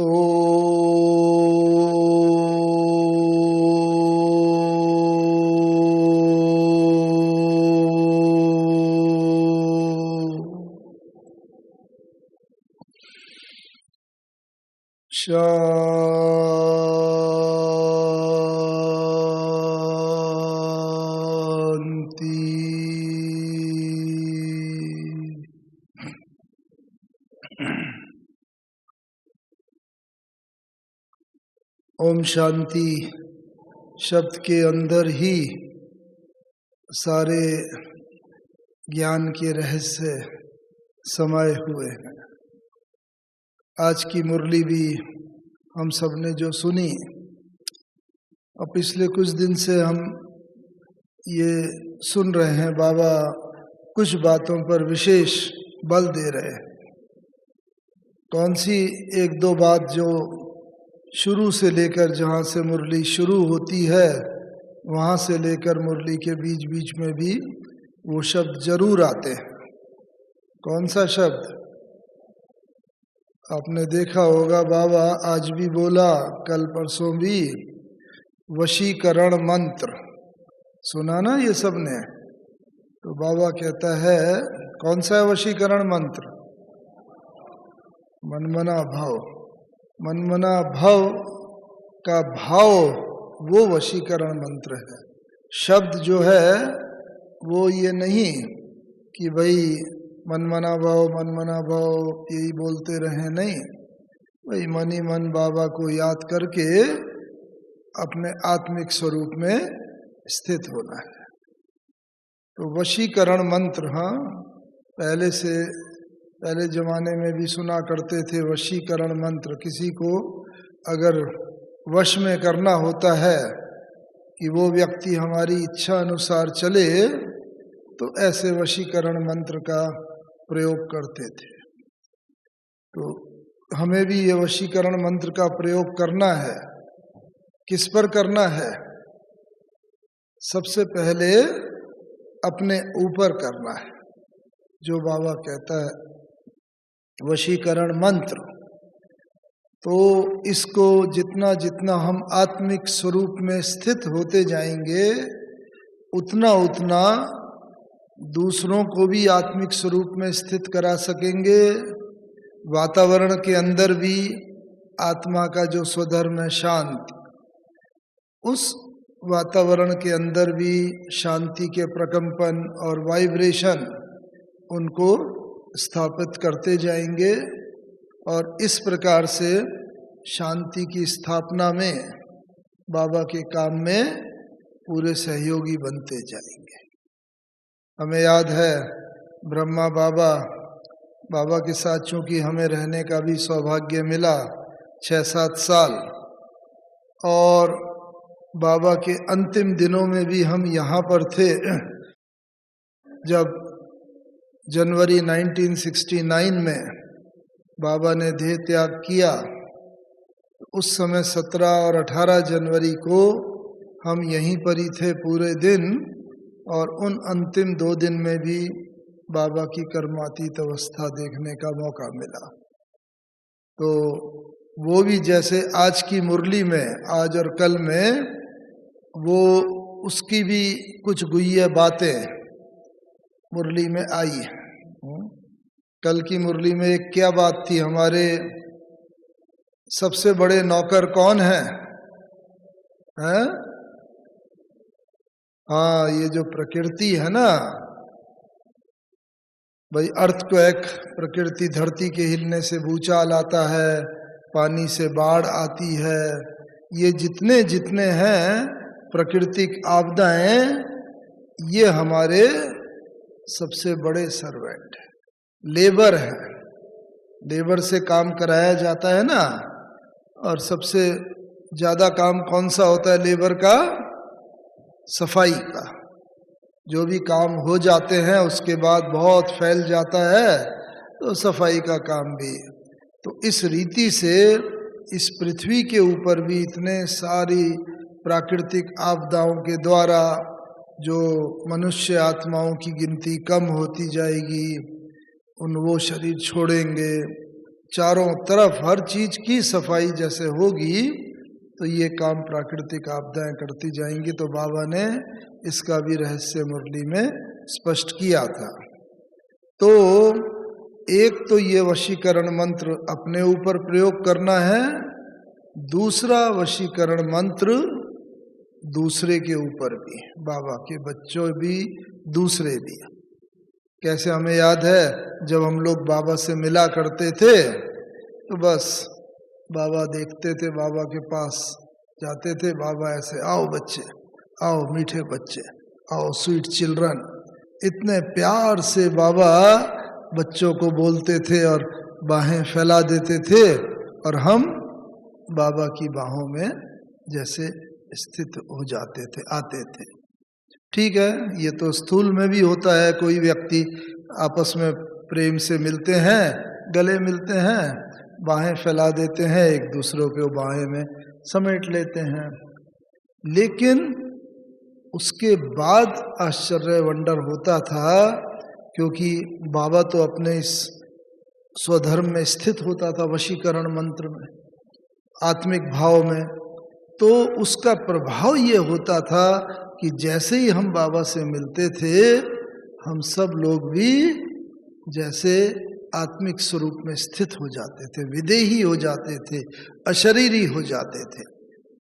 ओ शांति। ओम शांति शब्द के अंदर ही सारे ज्ञान के रहस्य समाये हुए हैं। आज की मुरली भी हम सब ने जो सुनी और पिछले कुछ दिन से हम ये सुन रहे हैं, बाबा कुछ बातों पर विशेष बल दे रहे हैं। कौन सी एक दो बात जो शुरू से लेकर जहाँ से मुरली शुरू होती है वहाँ से लेकर मुरली के बीच बीच में भी वो शब्द जरूर आते हैं। कौन सा शब्द? आपने देखा होगा, बाबा आज भी बोला, कल परसों भी, वशीकरण मंत्र सुना ना ये सब ने। तो बाबा कहता है, कौन सा है वशीकरण मंत्र? मनमना भाव। मनमना भाव का भाव वो वशीकरण मंत्र है। शब्द जो है वो ये नहीं कि भाई मनमना भाव यही बोलते रहे, नहीं भाई मन ही मन बाबा को याद करके अपने आत्मिक स्वरूप में स्थित होना है। तो वशीकरण मंत्र, हाँ पहले जमाने में भी सुना करते थे वशीकरण मंत्र। किसी को अगर वश में करना होता है कि वो व्यक्ति हमारी इच्छा अनुसार चले, तो ऐसे वशीकरण मंत्र का प्रयोग करते थे। तो हमें भी ये वशीकरण मंत्र का प्रयोग करना है। किस पर करना है? सबसे पहले अपने ऊपर करना है। जो बाबा कहता है वशीकरण मंत्र, तो इसको जितना जितना हम आत्मिक स्वरूप में स्थित होते जाएंगे उतना उतना दूसरों को भी आत्मिक स्वरूप में स्थित करा सकेंगे। वातावरण के अंदर भी आत्मा का जो स्वधर्म है शांति, उस वातावरण के अंदर भी शांति के प्रकंपन और वाइब्रेशन उनको स्थापित करते जाएंगे और इस प्रकार से शांति की स्थापना में बाबा के काम में पूरे सहयोगी बनते जाएंगे। हमें याद है ब्रह्मा बाबा के साथ चूँकि हमें रहने का भी सौभाग्य मिला 6-7 साल, और बाबा के अंतिम दिनों में भी हम यहाँ पर थे। जब जनवरी 1969 में बाबा ने देह त्याग किया, उस समय 17 और 18 जनवरी को हम यहीं पर ही थे पूरे दिन, और उन अंतिम 2 दिन में भी बाबा की कर्मातीत अवस्था देखने का मौका मिला। तो वो भी जैसे आज की मुरली में, आज और कल में, वो उसकी भी कुछ गुह्य बातें मुरली में आई। कल की मुरली में एक क्या बात थी? हमारे सबसे बड़े नौकर कौन हैं? हाँ, ये जो प्रकृति है ना भाई, अर्थक्वेक, प्रकृति धरती के हिलने से भूचाल आता है, पानी से बाढ़ आती है, ये जितने जितने हैं प्राकृतिक आपदाएं, ये हमारे सबसे बड़े सर्वेंट है, लेबर है। लेबर से काम कराया जाता है ना, और सबसे ज़्यादा काम कौन सा होता है लेबर का? सफाई का। जो भी काम हो जाते हैं उसके बाद बहुत फैल जाता है, तो सफाई का काम भी। तो इस रीति से इस पृथ्वी के ऊपर भी इतने सारी प्राकृतिक आपदाओं के द्वारा जो मनुष्य आत्माओं की गिनती कम होती जाएगी, वो शरीर छोड़ेंगे, चारों तरफ हर चीज की सफाई जैसे होगी तो ये काम प्राकृतिक आपदाएं करती जाएंगी। तो बाबा ने इसका भी रहस्य मुरली में स्पष्ट किया था। तो एक तो ये वशीकरण मंत्र अपने ऊपर प्रयोग करना है, दूसरा वशीकरण मंत्र दूसरे के ऊपर भी, बाबा के बच्चों भी दूसरे भी। कैसे हमें याद है जब हम लोग बाबा से मिला करते थे तो बस बाबा देखते थे, बाबा के पास जाते थे, बाबा ऐसे आओ बच्चे, आओ मीठे बच्चे, आओ स्वीट चिल्ड्रन, इतने प्यार से बाबा बच्चों को बोलते थे और बाहें फैला देते थे और हम बाबा की बाहों में जैसे स्थित हो जाते थे, आते थे। ठीक है, ये तो स्थूल में भी होता है, कोई व्यक्ति आपस में प्रेम से मिलते हैं, गले मिलते हैं, बाहें फैला देते हैं, एक दूसरों को बाहें में समेट लेते हैं। लेकिन उसके बाद आश्चर्य वंडर होता था, क्योंकि बाबा तो अपने इस स्वधर्म में स्थित होता था, वशीकरण मंत्र में, आत्मिक भाव में। तो उसका प्रभाव ये होता था कि जैसे ही हम बाबा से मिलते थे, हम सब लोग भी जैसे आत्मिक स्वरूप में स्थित हो जाते थे, विदेही हो जाते थे, अशरीरी हो जाते थे,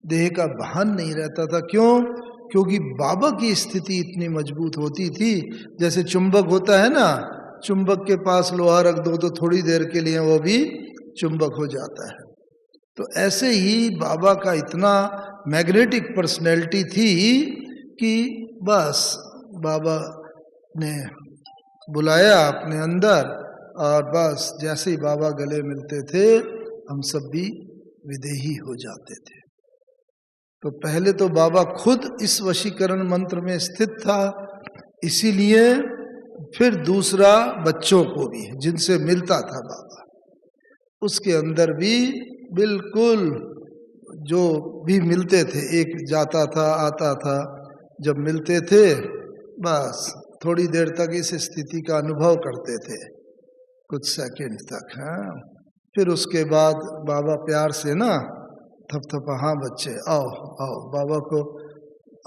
देह का भान नहीं रहता था। क्यों? क्योंकि बाबा की स्थिति इतनी मजबूत होती थी। जैसे चुंबक होता है ना, चुंबक के पास लोहा रख दो तो थोड़ी देर के लिए वो भी चुंबक हो जाता है। तो ऐसे ही बाबा का इतना मैग्नेटिक पर्सनैलिटी थी कि बस बाबा ने बुलाया अपने अंदर और बस जैसे ही बाबा गले मिलते थे हम सब भी विदेही हो जाते थे। तो पहले तो बाबा खुद इस वशीकरण मंत्र में स्थित था, इसीलिए फिर दूसरा बच्चों को भी जिनसे मिलता था बाबा, उसके अंदर भी बिल्कुल जो भी मिलते थे, एक जाता था आता था, जब मिलते थे बस थोड़ी देर तक इस स्थिति का अनुभव करते थे, कुछ सेकंड तक। हाँ, फिर उसके बाद बाबा प्यार से ना थपथपा, हाँ बच्चे आओ आओ। बाबा को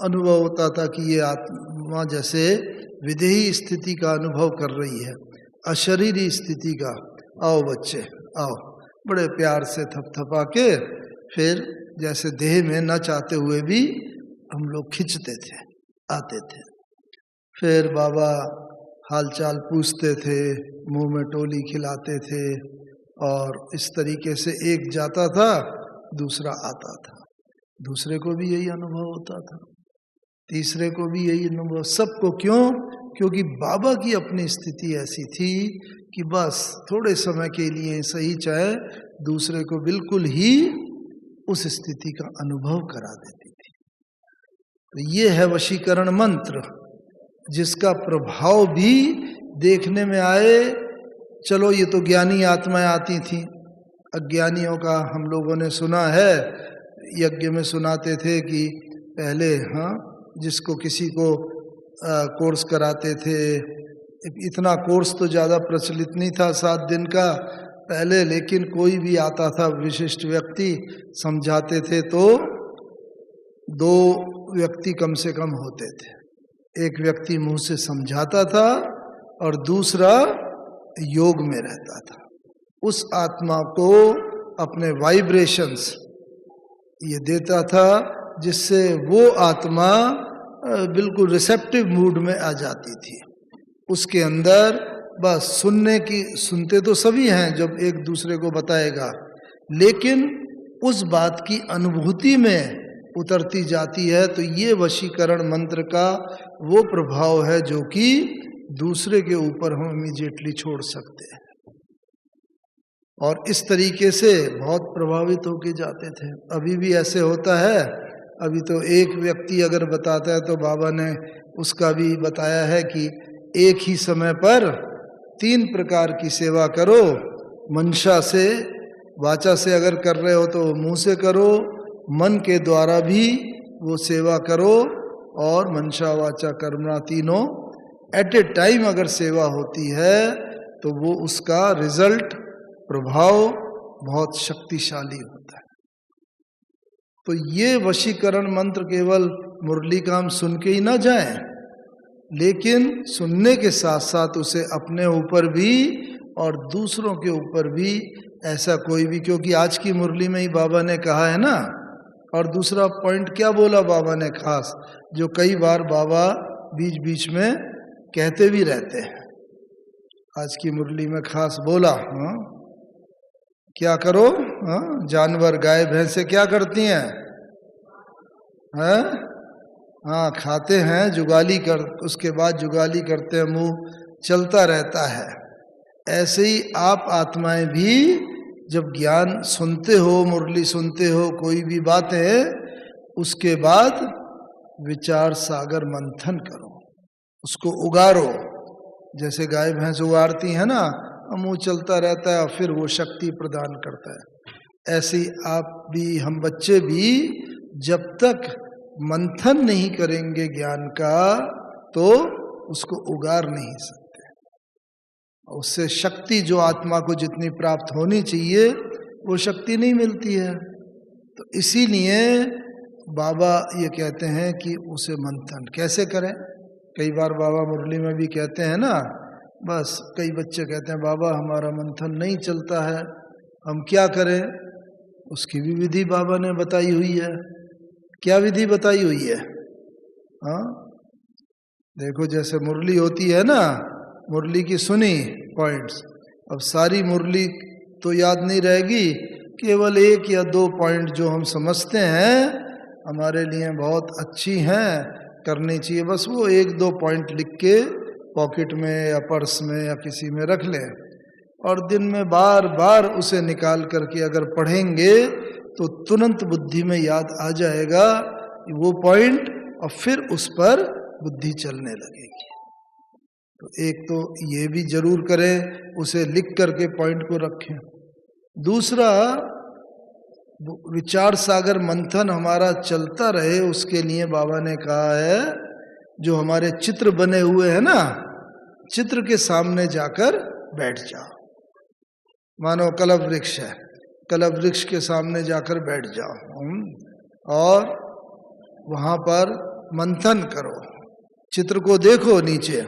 अनुभव होता था कि ये आत्मा जैसे विदेही स्थिति का अनुभव कर रही है, अशरीरी स्थिति का। आओ बच्चे आओ, बड़े प्यार से थपथपा के फिर जैसे देह में न चाहते हुए भी हम लोग खींचते थे, आते थे। फिर बाबा हालचाल पूछते थे, मुंह में टोली खिलाते थे और इस तरीके से एक जाता था दूसरा आता था, दूसरे को भी यही अनुभव होता था, तीसरे को भी यही अनुभव, सबको। क्यों? क्योंकि बाबा की अपनी स्थिति ऐसी थी कि बस थोड़े समय के लिए सही चाहे दूसरे को बिल्कुल ही उस स्थिति का अनुभव करा देती थी। तो ये है वशीकरण मंत्र, जिसका प्रभाव भी देखने में आए। चलो ये तो ज्ञानी आत्माएं आती थी, अज्ञानियों का हम लोगों ने सुना है, यज्ञ में सुनाते थे कि पहले हाँ जिसको किसी को कोर्स कराते थे, इतना कोर्स तो ज़्यादा प्रचलित नहीं था 7 दिन का पहले, लेकिन कोई भी आता था विशिष्ट व्यक्ति समझाते थे तो 2 व्यक्ति कम से कम होते थे। एक व्यक्ति मुंह से समझाता था और दूसरा योग में रहता था, उस आत्मा को अपने वाइब्रेशंस ये देता था, जिससे वो आत्मा बिल्कुल रिसेप्टिव मूड में आ जाती थी। उसके अंदर बस सुनते तो सभी हैं जब एक दूसरे को बताएगा, लेकिन उस बात की अनुभूति में उतरती जाती है। तो ये वशीकरण मंत्र का वो प्रभाव है जो कि दूसरे के ऊपर हम इमीडिएटली छोड़ सकते हैं, और इस तरीके से बहुत प्रभावित होके जाते थे। अभी भी ऐसे होता है। अभी तो एक व्यक्ति अगर बताता है तो बाबा ने उसका भी बताया है कि एक ही समय पर 3 प्रकार की सेवा करो। मनसा से, वाचा से अगर कर रहे हो तो मुंह से करो, मन के द्वारा भी वो सेवा करो, और मनसा वाचा कर्मणा तीनों एट ए टाइम अगर सेवा होती है तो वो उसका रिजल्ट प्रभाव बहुत शक्तिशाली होता है। तो ये वशीकरण मंत्र केवल मुरली का हम सुन के ही ना जाएं, लेकिन सुनने के साथ साथ उसे अपने ऊपर भी और दूसरों के ऊपर भी ऐसा कोई भी, क्योंकि आज की मुरली में ही बाबा ने कहा है ना। और दूसरा पॉइंट क्या बोला बाबा ने खास, जो कई बार बाबा बीच बीच में कहते भी रहते हैं, आज की मुरली में खास बोला, हाँ क्या करो, हाँ जानवर गाय भैंसे क्या करती हैं, हाँ खाते हैं, जुगाली कर, उसके बाद जुगाली करते हैं, मुंह चलता रहता है। ऐसे ही आप आत्माएं भी जब ज्ञान सुनते हो, मुरली सुनते हो, कोई भी बात है, उसके बाद विचार सागर मंथन करो, उसको उगारो। जैसे गाय भैंस उगारती है ना, मुंह चलता रहता है, फिर वो शक्ति प्रदान करता है। ऐसे ही आप भी, हम बच्चे भी जब तक मंथन नहीं करेंगे ज्ञान का, तो उसको उगार नहीं सकते। उससे शक्ति जो आत्मा को जितनी प्राप्त होनी चाहिए वो शक्ति नहीं मिलती है। तो इसीलिए बाबा ये कहते हैं कि उसे मंथन कैसे करें। कई बार बाबा मुरली में भी कहते हैं ना, बस कई बच्चे कहते हैं बाबा हमारा मंथन नहीं चलता है, हम क्या करें। उसकी भी विधि बाबा ने बताई हुई है। क्या विधि बताई हुई है? हाँ देखो, जैसे मुरली होती है ना, मुरली की सुनी पॉइंट्स, अब सारी मुरली तो याद नहीं रहेगी, केवल 1 या 2 पॉइंट जो हम समझते हैं हमारे लिए बहुत अच्छी हैं, करनी चाहिए, बस वो 1-2 पॉइंट लिख के पॉकेट में या पर्स में या किसी में रख लें, और दिन में बार बार उसे निकाल करके अगर पढ़ेंगे तो तुरंत बुद्धि में याद आ जाएगा वो पॉइंट, और फिर उस पर बुद्धि चलने लगेगी। तो एक तो ये भी जरूर करें, उसे लिख करके पॉइंट को रखें। दूसरा, विचार सागर मंथन हमारा चलता रहे, उसके लिए बाबा ने कहा है जो हमारे चित्र बने हुए हैं ना, चित्र के सामने जाकर बैठ जाओ। मानो कलव वृक्ष है, कलव वृक्ष के सामने जाकर बैठ जाओ और वहाँ पर मंथन करो। चित्र को देखो, नीचे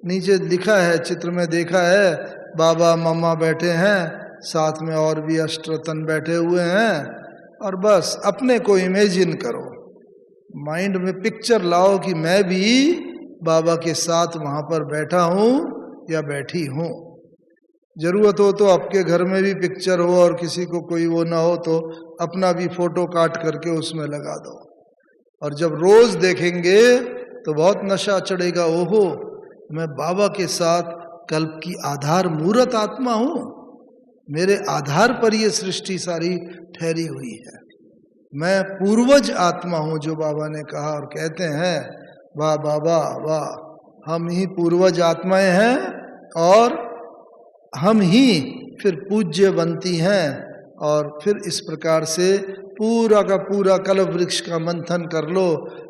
नीचे लिखा है, चित्र में देखा है बाबा मम्मा बैठे हैं, साथ में और भी अष्टरतन बैठे हुए हैं, और बस अपने को इमेजिन करो, माइंड में पिक्चर लाओ कि मैं भी बाबा के साथ वहाँ पर बैठा हूँ या बैठी हूँ। जरूरत हो तो आपके घर में भी पिक्चर हो, और किसी को कोई वो ना हो तो अपना भी फोटो काट करके उसमें लगा दो, और जब रोज देखेंगे तो बहुत नशा चढ़ेगा। ओहो, मैं बाबा के साथ कल्प की आधार मूर्त आत्मा हूँ, मेरे आधार पर ये सृष्टि सारी ठहरी हुई है, मैं पूर्वज आत्मा हूँ, जो बाबा ने कहा। और कहते हैं वाह बाबा वाह, हम ही पूर्वज आत्माएं हैं, और हम ही फिर पूज्य बनती हैं। और फिर इस प्रकार से पूरा का पूरा कल्प वृक्ष का मंथन कर लो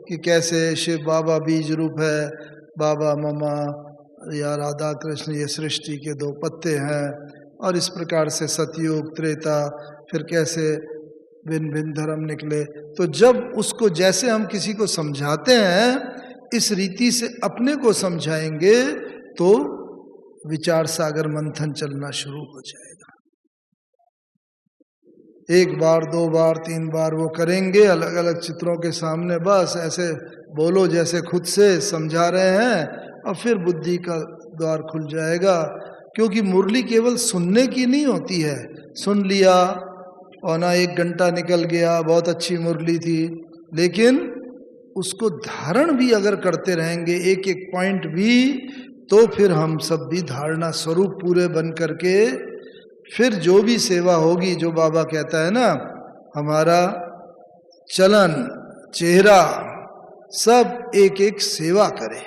कि कैसे शिव बाबा बीज रूप है, बाबा मम्मा या राधा कृष्ण ये सृष्टि के 2 पत्ते हैं, और इस प्रकार से सतयुग त्रेता, फिर कैसे भिन्न भिन्न धर्म निकले। तो जब उसको जैसे हम किसी को समझाते हैं, इस रीति से अपने को समझाएंगे तो विचार सागर मंथन चलना शुरू हो जाएगा। 1 बार 2 बार 3 बार वो करेंगे अलग अलग चित्रों के सामने, बस ऐसे बोलो जैसे खुद से समझा रहे हैं, और फिर बुद्धि का द्वार खुल जाएगा। क्योंकि मुरली केवल सुनने की नहीं होती है, सुन लिया और ना 1 घंटा निकल गया, बहुत अच्छी मुरली थी, लेकिन उसको धारण भी अगर करते रहेंगे एक एक पॉइंट भी, तो फिर हम सब भी धारणा स्वरूप पूरे बन करके फिर जो भी सेवा होगी, जो बाबा कहता है ना, हमारा चलन चेहरा सब एक एक सेवा करे,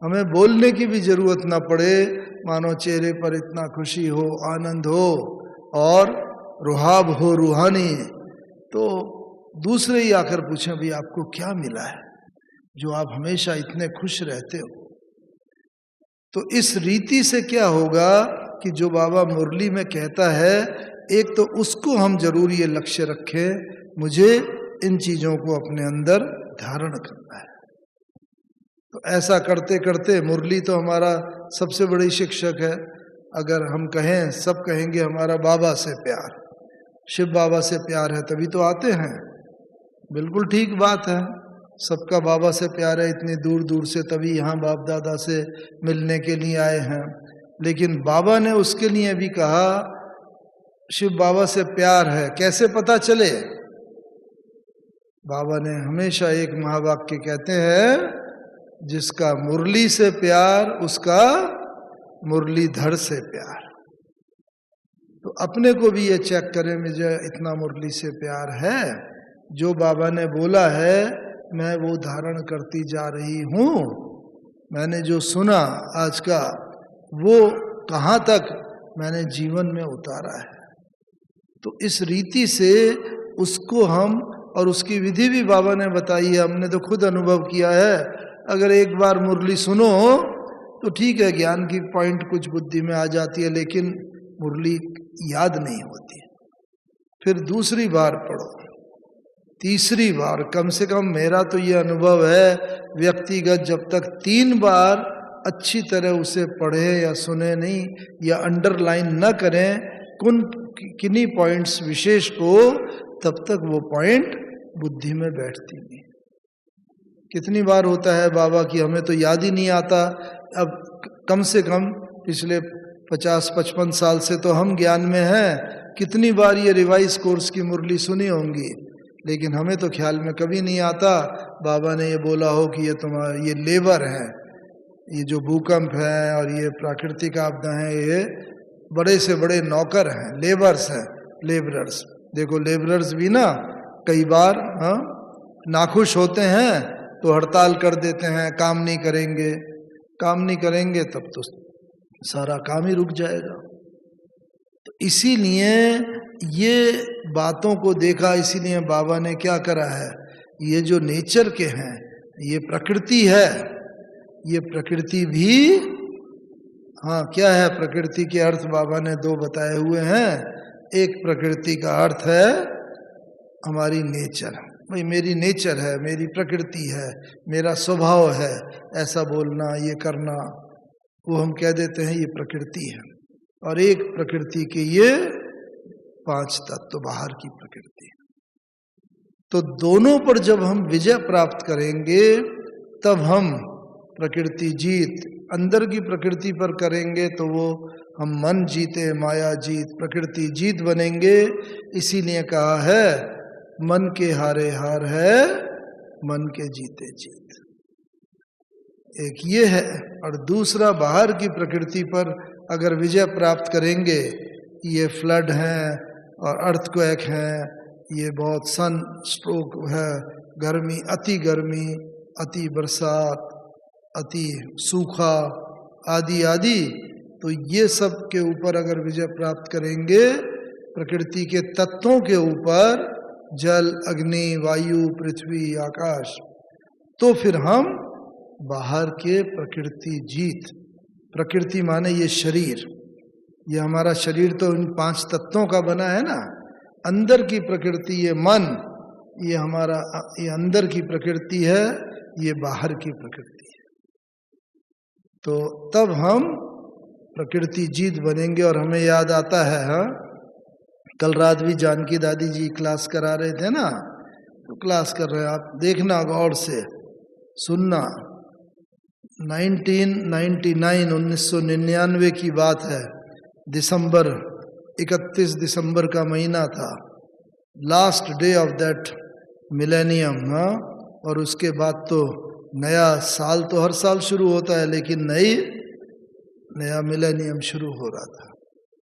हमें बोलने की भी जरूरत ना पड़े, मानो चेहरे पर इतना खुशी हो, आनंद हो और रुहाब हो रूहानी, तो दूसरे ही आकर पूछें भाई आपको क्या मिला है जो आप हमेशा इतने खुश रहते हो। तो इस रीति से क्या होगा कि जो बाबा मुरली में कहता है, एक तो उसको हम जरूर ये लक्ष्य रखें, मुझे इन चीज़ों को अपने अंदर धारण करना है। तो ऐसा करते करते मुरली तो हमारा सबसे बड़ी शिक्षक है। अगर हम कहें, सब कहेंगे हमारा बाबा से प्यार, शिव बाबा से प्यार है तभी तो आते हैं, बिल्कुल ठीक बात है, सबका बाबा से प्यार है, इतनी दूर दूर से तभी यहाँ बाप दादा से मिलने के लिए आए हैं। लेकिन बाबा ने उसके लिए भी कहा शिव बाबा से प्यार है, कैसे पता चले? बाबा ने हमेशा एक महावाक्य कहते हैं, जिसका मुरली से प्यार उसका मुरलीधर से प्यार। तो अपने को भी ये चेक करें, मुझे इतना मुरली से प्यार है, जो बाबा ने बोला है मैं वो धारण करती जा रही हूँ, मैंने जो सुना आज का वो कहाँ तक मैंने जीवन में उतारा है। तो इस रीति से उसको हम, और उसकी विधि भी बाबा ने बताई है, हमने तो खुद अनुभव किया है। अगर एक बार मुरली सुनो तो ठीक है, ज्ञान की पॉइंट कुछ बुद्धि में आ जाती है, लेकिन मुरली याद नहीं होती। फिर दूसरी बार पढ़ो, तीसरी बार, कम से कम मेरा तो ये अनुभव है व्यक्तिगत, जब तक 3 बार अच्छी तरह उसे पढ़े या सुने नहीं, या अंडरलाइन न करें किन्हीं पॉइंट्स विशेष को, तब तक वो पॉइंट बुद्धि में बैठती नहीं। कितनी बार होता है बाबा की हमें तो याद ही नहीं आता। अब कम से कम पिछले 50-55 साल से तो हम ज्ञान में हैं, कितनी बार ये रिवाइज कोर्स की मुरली सुनी होंगी, लेकिन हमें तो ख्याल में कभी नहीं आता बाबा ने ये बोला हो कि ये तुम्हारा ये लेबर है, ये जो भूकंप है और ये प्राकृतिक आपदा है, ये बड़े से बड़े नौकर हैं, लेबर्स हैं, लेबरर्स। देखो लेबरर्स भी ना कई बार नाखुश होते हैं तो हड़ताल कर देते हैं, काम नहीं करेंगे, काम नहीं करेंगे तब तो सारा काम ही रुक जाएगा। तो इसीलिए ये बातों को देखा, इसीलिए बाबा ने क्या करा है, ये जो नेचर के हैं, ये प्रकृति है, ये प्रकृति भी, हाँ क्या है प्रकृति के अर्थ बाबा ने 2 बताए हुए हैं। एक प्रकृति का अर्थ है हमारी नेचर, भाई मेरी नेचर है, मेरी प्रकृति है, मेरा स्वभाव है, ऐसा बोलना, ये करना, वो हम कह देते हैं ये प्रकृति है। और एक प्रकृति के ये 5 तत्व बाहर की प्रकृति। तो दोनों पर जब हम विजय प्राप्त करेंगे तब हम प्रकृति जीत, अंदर की प्रकृति पर करेंगे तो वो हम मन जीते माया जीत, प्रकृति जीत बनेंगे। इसीलिए कहा है मन के हारे हार है, मन के जीते जीत। एक ये है, और दूसरा बाहर की प्रकृति पर अगर विजय प्राप्त करेंगे, ये फ्लड हैं और अर्थक्वेक हैं, ये बहुत सन स्ट्रोक है, गर्मी, अति बरसात, अति सूखा आदि आदि, तो ये सब के ऊपर अगर विजय प्राप्त करेंगे, प्रकृति के तत्वों के ऊपर, जल, अग्नि, वायु, पृथ्वी, आकाश, तो फिर हम बाहर के प्रकृति जीत, प्रकृति माने ये शरीर, ये हमारा शरीर तो इन 5 तत्वों का बना है ना, अंदर की प्रकृति ये मन, ये हमारा ये अंदर की प्रकृति है, ये बाहर की प्रकृति है। तो तब हम प्रकृति जीत बनेंगे। और हमें याद आता है, हाँ कल रात भी जानकी दादी जी क्लास करा रहे थे ना, तो क्लास कर रहे हैं, आप देखना गौर से सुनना, 1999 की बात है, दिसंबर 31 दिसंबर का महीना था, last day of that millennium. हाँ, और उसके बाद तो नया साल तो हर साल शुरू होता है, लेकिन नया मिलेनियम शुरू हो रहा था,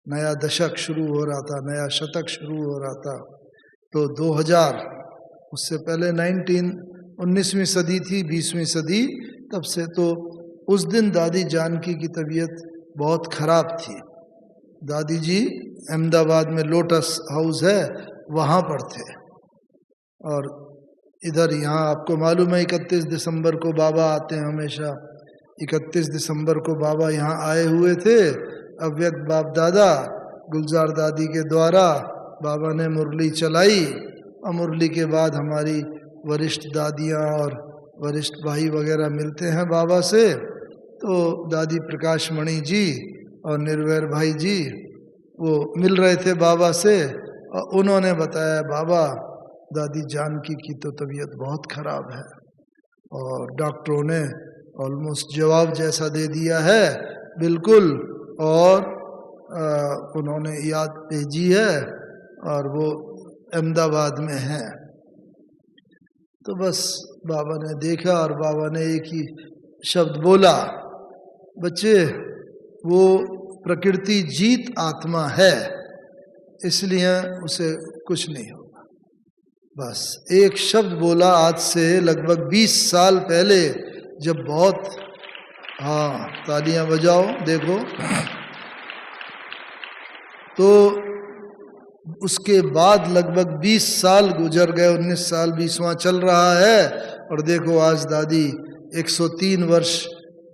नया दशक शुरू हो रहा था, नया शतक शुरू हो रहा था। तो 2000, उससे पहले 19वीं सदी थी, 20वीं सदी, तब से तो उस दिन दादी जानकी की तबीयत बहुत खराब थी। दादी जी अहमदाबाद में लोटस हाउस है, वहाँ पर थे, और इधर यहाँ आपको मालूम है 31 दिसंबर को बाबा आते हैं हमेशा। 31 दिसंबर को बाबा यहाँ आए हुए थे, अव्यक्त बाप दादा गुलजार दादी के द्वारा बाबा ने मुरली चलाई, और मुरली के बाद हमारी वरिष्ठ दादियाँ और वरिष्ठ भाई वगैरह मिलते हैं बाबा से। तो दादी प्रकाश मणि जी और निर्वैर भाई जी वो मिल रहे थे बाबा से, और उन्होंने बताया बाबा दादी जानकी की तो तबीयत बहुत खराब है, और डॉक्टरों ने ऑलमोस्ट जवाब जैसा दे दिया है बिल्कुल, और उन्होंने याद भेजी है और वो अहमदाबाद में है। तो बस बाबा ने देखा और बाबा ने एक ही शब्द बोला, बच्चे वो प्रकृति जीत आत्मा है, इसलिए उसे कुछ नहीं होगा। बस एक शब्द बोला आज से लगभग 20 साल पहले, जब बहुत, हाँ तालियां बजाओ देखो, तो उसके बाद लगभग 20 साल गुजर गए, 19 साल 20वां चल रहा है, और देखो आज दादी 103 वर्ष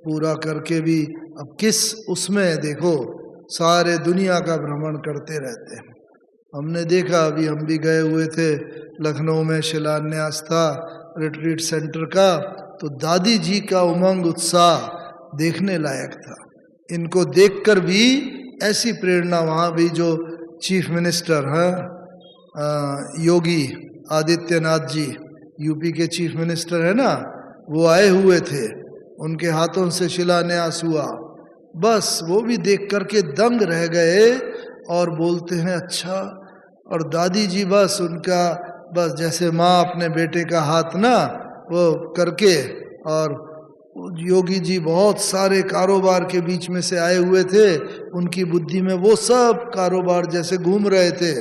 पूरा करके भी अब किस उसमें देखो सारे दुनिया का भ्रमण करते रहते हैं। हमने देखा, अभी हम भी गए हुए थे लखनऊ में, शिलान्यास था रिट्रीट सेंटर का, तो दादी जी का उमंग उत्साह देखने लायक था। इनको देखकर भी ऐसी प्रेरणा, वहाँ भी जो चीफ मिनिस्टर हैं योगी आदित्यनाथ जी, यूपी के चीफ मिनिस्टर है ना, वो आए हुए थे, उनके हाथों से शिलान्यास हुआ। बस वो भी देख करके दंग रह गए और बोलते हैं अच्छा। और दादी जी बस उनका, बस जैसे माँ अपने बेटे का हाथ ना वो करके, और योगी जी बहुत सारे कारोबार के बीच में से आए हुए थे, उनकी बुद्धि में वो सब कारोबार जैसे घूम रहे थे,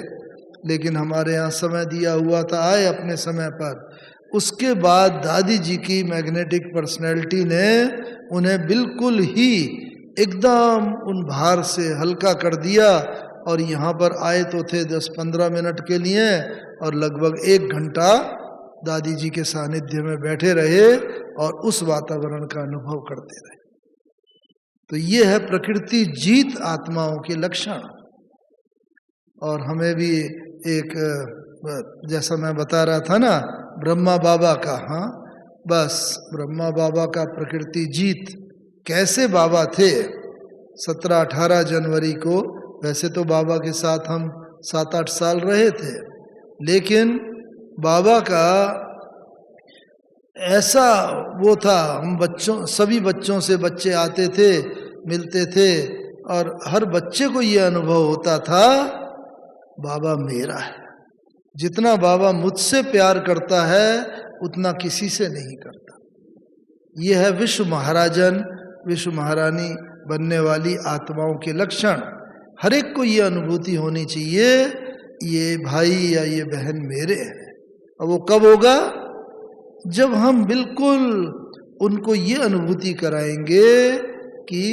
लेकिन हमारे यहाँ समय दिया हुआ था, आए अपने समय पर। उसके बाद दादी जी की मैग्नेटिक पर्सनैलिटी ने उन्हें बिल्कुल ही एकदम उन भार से हल्का कर दिया, और यहाँ पर आए तो थे 10-15 मिनट के लिए, और लगभग 1 घंटा दादी जी के सानिध्य में बैठे रहे और उस वातावरण का अनुभव करते रहे। तो ये है प्रकृति जीत आत्माओं के लक्षण। और हमें भी एक, जैसा मैं बता रहा था ना ब्रह्मा बाबा का, हाँ बस ब्रह्मा बाबा का प्रकृति जीत कैसे बाबा थे। 17-18 जनवरी को, वैसे तो बाबा के साथ हम 7-8 साल रहे थे, लेकिन बाबा का ऐसा वो था, हम बच्चों, सभी बच्चों से बच्चे आते थे, मिलते थे, और हर बच्चे को ये अनुभव होता था बाबा मेरा है। जितना बाबा मुझसे प्यार करता है उतना किसी से नहीं करता। ये है विश्व महाराजन, विश्व महारानी बनने वाली आत्माओं के लक्षण। हर एक को ये अनुभूति होनी चाहिए, ये भाई या ये बहन मेरे हैं। और वो कब होगा? जब हम बिल्कुल उनको ये अनुभूति कराएंगे कि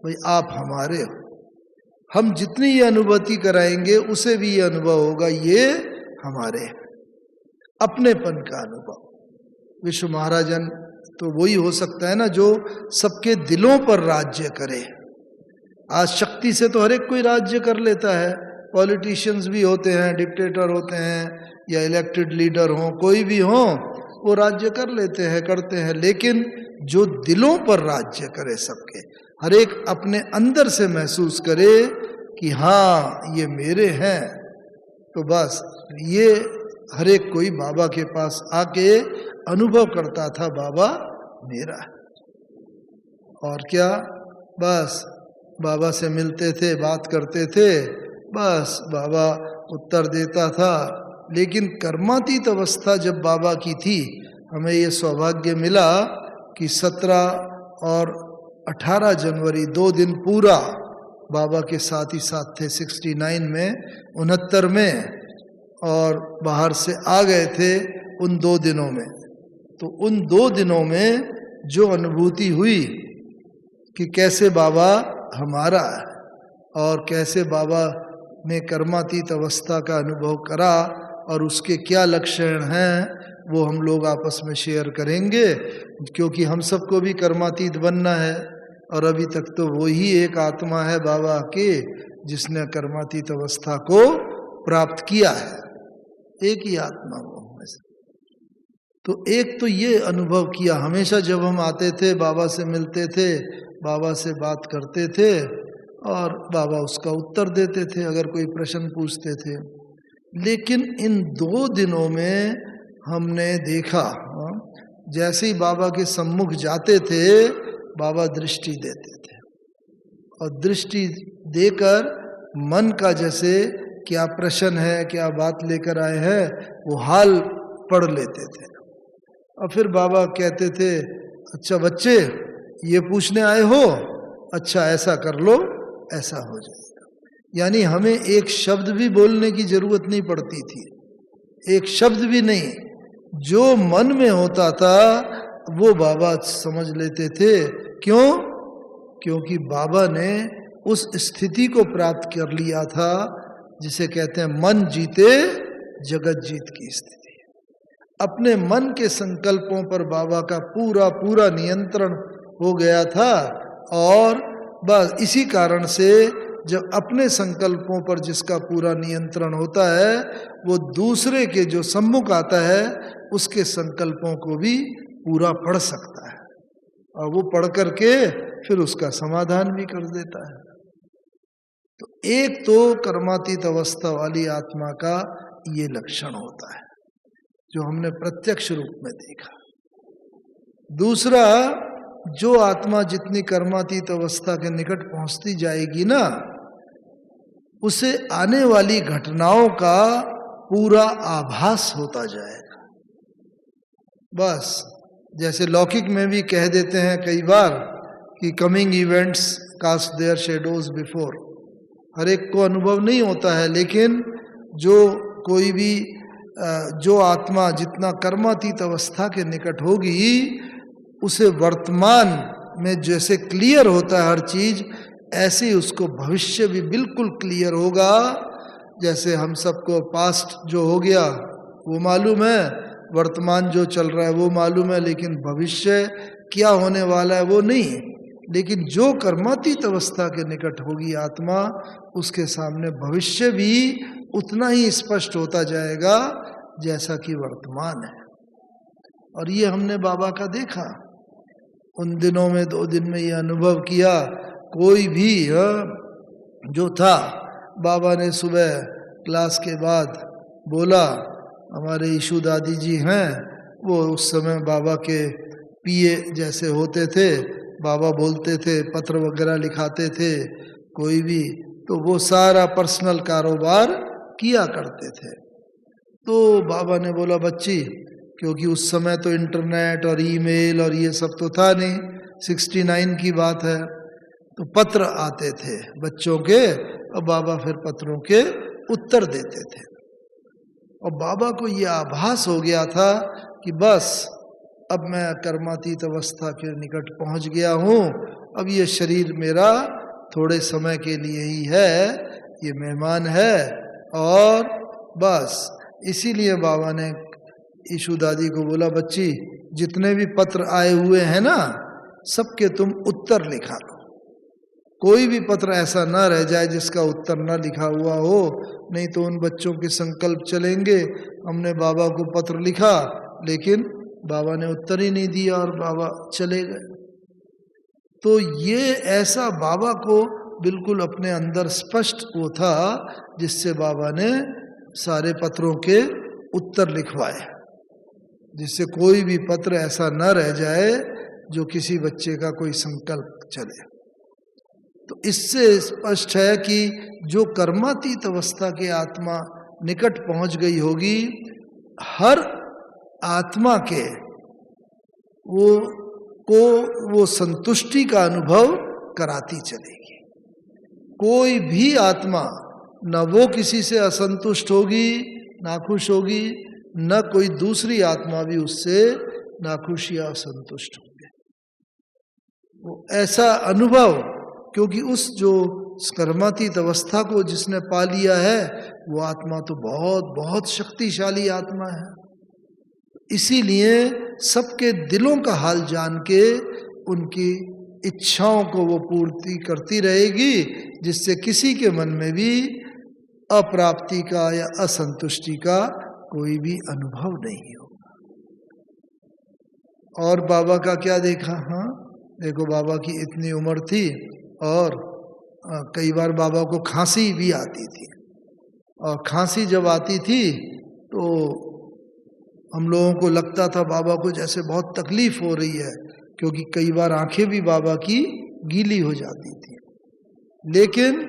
भाई आप हमारे हो। हम जितनी ये अनुभूति कराएंगे उसे भी ये अनुभव होगा ये हमारे हैं, अपनेपन का अनुभव। विश्व महाराजन तो वही हो सकता है ना जो सबके दिलों पर राज्य करे। आज शक्ति से तो हर एक कोई राज्य कर लेता है, पॉलिटिशियंस भी होते हैं, डिक्टेटर होते हैं, या इलेक्टेड लीडर हों, कोई भी हो, वो राज्य कर लेते हैं, करते हैं। लेकिन जो दिलों पर राज्य करे सबके, हर एक अपने अंदर से महसूस करे कि हाँ ये मेरे हैं, तो बस ये हर एक कोई बाबा के पास आके अनुभव करता था बाबा मेरा है। और क्या, बस बाबा से मिलते थे, बात करते थे, बस बाबा उत्तर देता था। लेकिन कर्मातीत अवस्था जब बाबा की थी, हमें ये सौभाग्य मिला कि 17 और 18 जनवरी 2 दिन पूरा बाबा के साथ ही साथ थे। 69 में, 69 में, और बाहर से आ गए थे उन 2 दिनों में। तो उन 2 दिनों में जो अनुभूति हुई कि कैसे बाबा हमारा है और कैसे बाबा ने कर्मातीत अवस्था का अनुभव करा और उसके क्या लक्षण हैं, वो हम लोग आपस में शेयर करेंगे, क्योंकि हम सबको भी कर्मातीत बनना है। और अभी तक तो वो ही एक आत्मा है बाबा के जिसने कर्मातीत अवस्था को प्राप्त किया है, एक ही आत्मा वो में से। तो एक तो ये अनुभव किया, हमेशा जब हम आते थे बाबा से मिलते थे, बाबा से बात करते थे और बाबा उसका उत्तर देते थे अगर कोई प्रश्न पूछते थे। लेकिन इन 2 दिनों में हमने देखा, जैसे ही बाबा के सम्मुख जाते थे बाबा दृष्टि देते थे और दृष्टि देकर मन का जैसे क्या प्रश्न है, क्या बात लेकर आए हैं, वो हाल पढ़ लेते थे। और फिर बाबा कहते थे, अच्छा बच्चे ये पूछने आए हो, अच्छा ऐसा कर लो, ऐसा हो जाएगा। यानी हमें एक शब्द भी बोलने की जरूरत नहीं पड़ती थी, एक शब्द भी नहीं, जो मन में होता था वो बाबा समझ लेते थे। क्यों? क्योंकि बाबा ने उस स्थिति को प्राप्त कर लिया था जिसे कहते हैं मन जीते जगत जीत की स्थिति। अपने मन के संकल्पों पर बाबा का पूरा पूरा नियंत्रण हो गया था और बस इसी कारण से जब अपने संकल्पों पर जिसका पूरा नियंत्रण होता है वो दूसरे के जो सम्मुख आता है उसके संकल्पों को भी पूरा पढ़ सकता है और वो पढ़ करके फिर उसका समाधान भी कर देता है। तो एक तो कर्मातीत अवस्था वाली आत्मा का ये लक्षण होता है जो हमने प्रत्यक्ष रूप में देखा। दूसरा, जो आत्मा जितनी कर्मातीत अवस्था के निकट पहुंचती जाएगी ना, उसे आने वाली घटनाओं का पूरा आभास होता जाएगा। बस जैसे लौकिक में भी कह देते हैं कई बार कि coming events cast their shadows before. हर एक को अनुभव नहीं होता है, लेकिन जो कोई भी जो आत्मा जितना कर्मातीत अवस्था के निकट होगी उसे वर्तमान में जैसे क्लियर होता है हर चीज, ऐसे ही उसको भविष्य भी बिल्कुल क्लियर होगा। जैसे हम सबको पास्ट जो हो गया वो मालूम है, वर्तमान जो चल रहा है वो मालूम है, लेकिन भविष्य क्या होने वाला है वो नहीं। लेकिन जो कर्मातीत अवस्था के निकट होगी आत्मा, उसके सामने भविष्य भी उतना ही स्पष्ट होता जाएगा जैसा कि वर्तमान है। और ये हमने बाबा का देखा उन दिनों में, 2 दिन में ये अनुभव किया। कोई भी जो था, बाबा ने सुबह क्लास के बाद बोला, हमारे ईशु दादी जी हैं, वो उस समय बाबा के पीए जैसे होते थे, बाबा बोलते थे, पत्र वगैरह लिखाते थे, कोई भी तो वो सारा पर्सनल कारोबार किया करते थे। तो बाबा ने बोला, बच्ची, क्योंकि उस समय तो इंटरनेट और ईमेल और ये सब तो था नहीं, 69 की बात है, तो पत्र आते थे बच्चों के और बाबा फिर पत्रों के उत्तर देते थे। और बाबा को ये आभास हो गया था कि बस अब मैं कर्मातीत अवस्था के निकट पहुंच गया हूँ, अब ये शरीर मेरा थोड़े समय के लिए ही है, ये मेहमान है। और बस इसीलिए बाबा ने ईशु दादी को बोला, बच्ची, जितने भी पत्र आए हुए हैं ना, सबके तुम उत्तर लिखा लो। कोई भी पत्र ऐसा ना रह जाए जिसका उत्तर ना लिखा हुआ हो, नहीं तो उन बच्चों के संकल्प चलेंगे, हमने बाबा को पत्र लिखा लेकिन बाबा ने उत्तर ही नहीं दिया और बाबा चले गए। तो ये ऐसा बाबा को बिल्कुल अपने अंदर स्पष्ट वो था, जिससे बाबा ने सारे पत्रों के उत्तर लिखवाए, जिससे कोई भी पत्र ऐसा न रह जाए जो किसी बच्चे का कोई संकल्प चले। तो इससे स्पष्ट है कि जो कर्मातीत अवस्था के आत्मा निकट पहुंच गई होगी, हर आत्मा के वो संतुष्टि का अनुभव कराती चलेगी। कोई भी आत्मा न वो किसी से असंतुष्ट होगी, नाखुश होगी, न कोई दूसरी आत्मा भी उससे नाखुश या असंतुष्ट होंगे। वो ऐसा अनुभव, क्योंकि उस जो कर्मातीत अवस्था को जिसने पा लिया है वो आत्मा तो बहुत बहुत शक्तिशाली आत्मा है। इसीलिए सबके दिलों का हाल जान के उनकी इच्छाओं को वो पूर्ति करती रहेगी, जिससे किसी के मन में भी अप्राप्ति का या असंतुष्टि का कोई भी अनुभव नहीं होगा। और बाबा का क्या देखा, हाँ देखो बाबा की इतनी उम्र थी और कई बार बाबा को खांसी भी आती थी, और खांसी जब आती थी तो हम लोगों को लगता था बाबा को जैसे बहुत तकलीफ हो रही है, क्योंकि कई बार आंखें भी बाबा की गीली हो जाती थी। लेकिन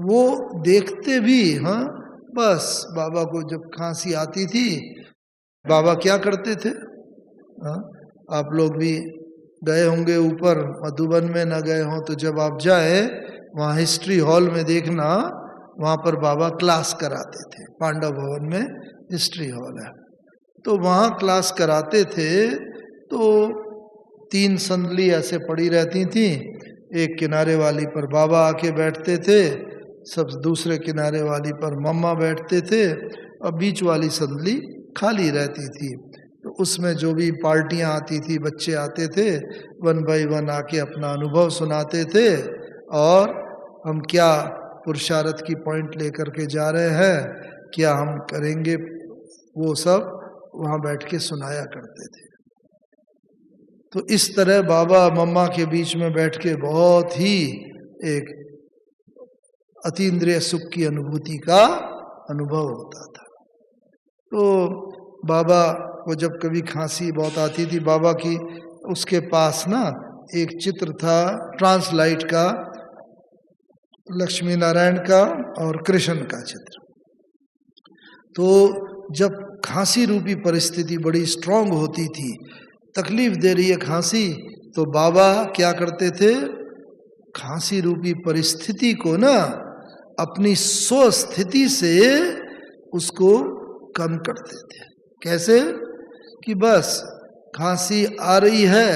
वो देखते भी, हाँ बस बाबा को जब खांसी आती थी बाबा क्या करते थे, हाँ आप लोग भी गए होंगे ऊपर मधुबन में, न गए हों तो जब आप जाए वहाँ हिस्ट्री हॉल में देखना, वहाँ पर बाबा क्लास कराते थे। पांडव भवन में हिस्ट्री हॉल है, तो वहाँ क्लास कराते थे। तो 3 संदली ऐसे पड़ी रहती थी, एक किनारे वाली पर बाबा आके बैठते थे, सब दूसरे किनारे वाली पर मम्मा बैठते थे, और बीच वाली संदली खाली रहती थी। तो उसमें जो भी पार्टियां आती थी, बच्चे आते थे, 1 बाय 1 आके अपना अनुभव सुनाते थे, और हम क्या पुरुषार्थ की पॉइंट लेकर के जा रहे हैं, क्या हम करेंगे, वो सब वहाँ बैठ के सुनाया करते थे। तो इस तरह बाबा मम्मा के बीच में बैठ के बहुत ही एक अतीन्द्रिय सुख की अनुभूति का अनुभव होता था। तो बाबा को जब कभी खांसी बहुत आती थी बाबा की, उसके पास ना एक चित्र था ट्रांसलाइट का, लक्ष्मी नारायण का और कृष्ण का चित्र। तो जब खांसी रूपी परिस्थिति बड़ी स्ट्रांग होती थी, तकलीफ दे रही है खांसी, तो बाबा क्या करते थे, खांसी रूपी परिस्थिति को ना अपनी स्वस्थिति से उसको कम करते थे। कैसे कि बस खांसी आ रही है,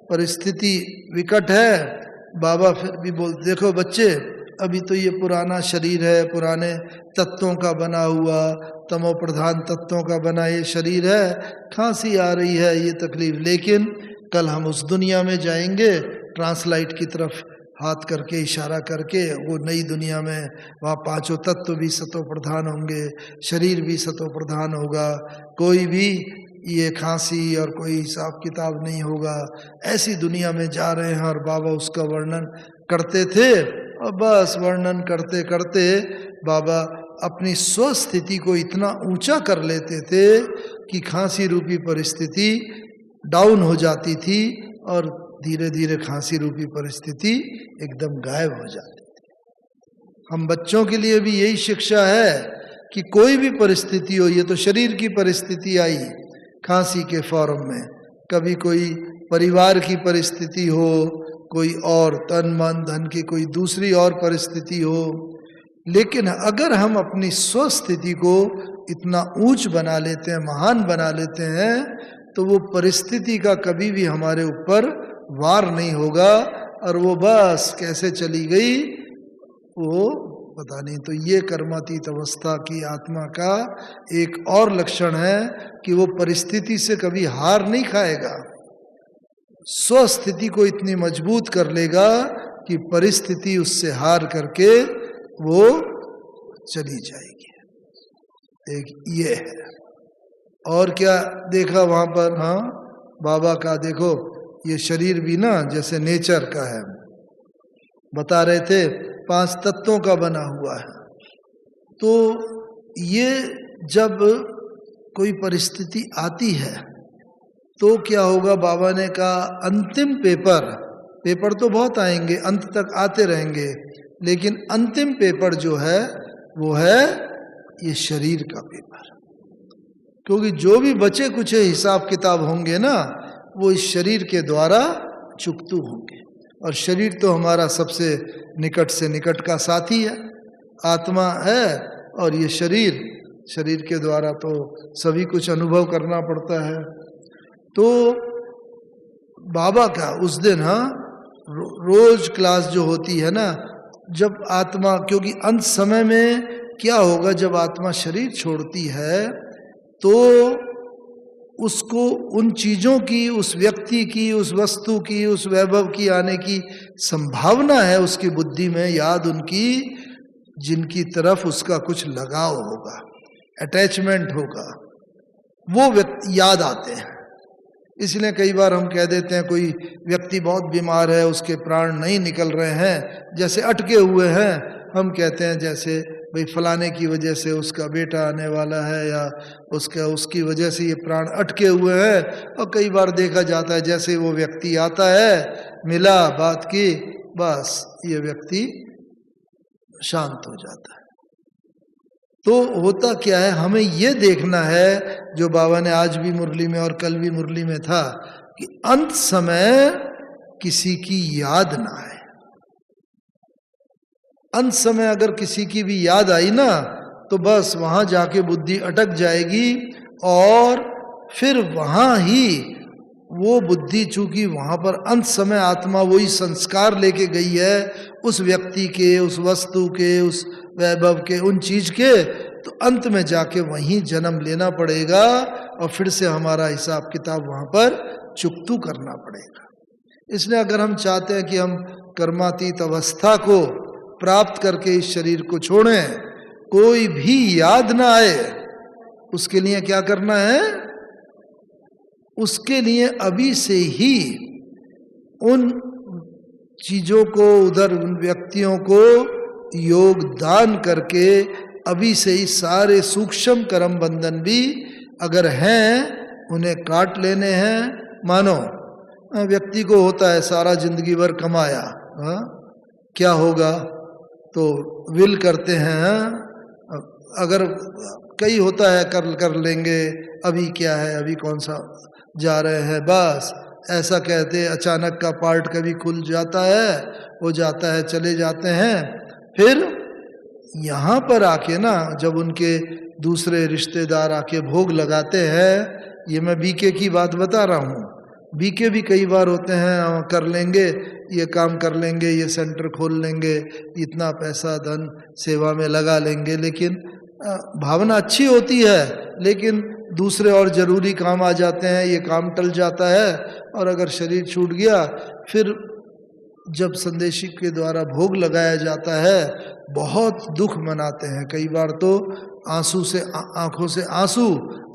परिस्थिति विकट है, बाबा फिर भी बोलते, देखो बच्चे अभी तो ये पुराना शरीर है, पुराने तत्वों का बना हुआ, तमो प्रधान तत्वों का बना ये शरीर है, खांसी आ रही है, ये तकलीफ, लेकिन कल हम उस दुनिया में जाएंगे, ट्रांसलाइट की तरफ हाथ करके इशारा करके, वो नई दुनिया में वहाँ 5 तत्व भी सतो प्रधान होंगे, शरीर भी सतो प्रधान होगा, कोई भी ये खांसी और कोई हिसाब किताब नहीं होगा, ऐसी दुनिया में जा रहे हैं। और बाबा उसका वर्णन करते थे, और बस वर्णन करते करते बाबा अपनी स्वस्थिति को इतना ऊंचा कर लेते थे कि खांसी रूपी परिस्थिति डाउन हो जाती थी, और धीरे धीरे खांसी रूपी परिस्थिति एकदम गायब हो जाती थी। हम बच्चों के लिए भी यही शिक्षा है कि कोई भी परिस्थिति हो, ये तो शरीर की परिस्थिति आई खांसी के फॉर्म में, कभी कोई परिवार की परिस्थिति हो, कोई और तन मन धन की कोई दूसरी और परिस्थिति हो, लेकिन अगर हम अपनी स्वस्थिति को इतना ऊंच बना लेते हैं, महान बना लेते हैं, तो वो परिस्थिति का कभी भी हमारे ऊपर वार नहीं होगा, और वो बस कैसे चली गई वो पता नहीं। तो ये कर्मातीत अवस्था की आत्मा का एक और लक्षण है कि वो परिस्थिति से कभी हार नहीं खाएगा, स्वस्थिति को इतनी मजबूत कर लेगा कि परिस्थिति उससे हार करके वो चली जाएगी। एक ये है। और क्या देखा वहां पर, हाँ बाबा का देखो, ये शरीर भी ना जैसे नेचर का है, बता रहे थे 5 तत्वों का बना हुआ है। तो ये जब कोई परिस्थिति आती है तो क्या होगा, बाबा ने कहा अंतिम पेपर तो बहुत आएंगे, अंत तक आते रहेंगे, लेकिन अंतिम पेपर जो है वो है ये शरीर का पेपर। क्योंकि जो भी बचे कुछ हिसाब किताब होंगे ना, वो इस शरीर के द्वारा चुकतू होंगे। और शरीर तो हमारा सबसे निकट से निकट का साथी है, आत्मा है, और ये शरीर के द्वारा तो सभी कुछ अनुभव करना पड़ता है। तो बाबा का उस दिन, हाँ रोज क्लास जो होती है ना, जब आत्मा, क्योंकि अंत समय में क्या होगा, जब आत्मा शरीर छोड़ती है तो उसको उन चीजों की, उस व्यक्ति की, उस वस्तु की, उस वैभव की आने की संभावना है उसकी बुद्धि में, याद उनकी जिनकी तरफ उसका कुछ लगाव होगा, अटैचमेंट होगा, वो व्यक्ति याद आते हैं। इसलिए कई बार हम कह देते हैं कोई व्यक्ति बहुत बीमार है, उसके प्राण नहीं निकल रहे हैं, जैसे अटके हुए हैं, हम कहते हैं जैसे भाई फलाने की वजह से उसका बेटा आने वाला है, या उसकी वजह से ये प्राण अटके हुए हैं। और कई बार देखा जाता है जैसे वो व्यक्ति आता है, मिला, बात की, बस ये व्यक्ति शांत हो जाता है। तो होता क्या है, हमें ये देखना है, जो बाबा ने आज भी मुरली में और कल भी मुरली में था, कि अंत समय किसी की याद ना आए। अंत समय अगर किसी की भी याद आई ना, तो बस वहां जाके बुद्धि अटक जाएगी, और फिर वहां ही वो बुद्धि, चूंकि वहां पर अंत समय आत्मा वही संस्कार लेके गई है, उस व्यक्ति के, उस वस्तु के, उस वैभव के, उन चीज के, तो अंत में जाके वहीं जन्म लेना पड़ेगा, और फिर से हमारा हिसाब किताब वहां पर चुकतू करना पड़ेगा। इसलिए अगर हम चाहते हैं कि हम कर्मातीत अवस्था को प्राप्त करके इस शरीर को छोड़ें, कोई भी याद ना आए, उसके लिए क्या करना है? उसके लिए अभी से ही उन चीजों को, उधर उन व्यक्तियों को योगदान करके अभी से ही सारे सूक्ष्म कर्म बंधन भी अगर हैं उन्हें काट लेने हैं। मानो व्यक्ति को होता है सारा जिंदगी भर कमाया, क्या होगा, तो विल करते हैं, अगर कई होता है कर लेंगे, अभी क्या है, अभी कौन सा जा रहे हैं, बस ऐसा कहते, अचानक का पार्ट कभी खुल जाता है, हो जाता है, चले जाते हैं। फिर यहाँ पर आके ना, जब उनके दूसरे रिश्तेदार आके भोग लगाते हैं, ये मैं बीके की बात बता रहा हूँ, बीके भी कई बार होते हैं, कर लेंगे, ये काम कर लेंगे, ये सेंटर खोल लेंगे, इतना पैसा धन सेवा में लगा लेंगे, लेकिन भावना अच्छी होती है, लेकिन दूसरे और जरूरी काम आ जाते हैं, ये काम टल जाता है, और अगर शरीर छूट गया, फिर जब संदेशी के द्वारा भोग लगाया जाता है, बहुत दुख मनाते हैं। कई बार तो आंसू से, आंखों से आंसू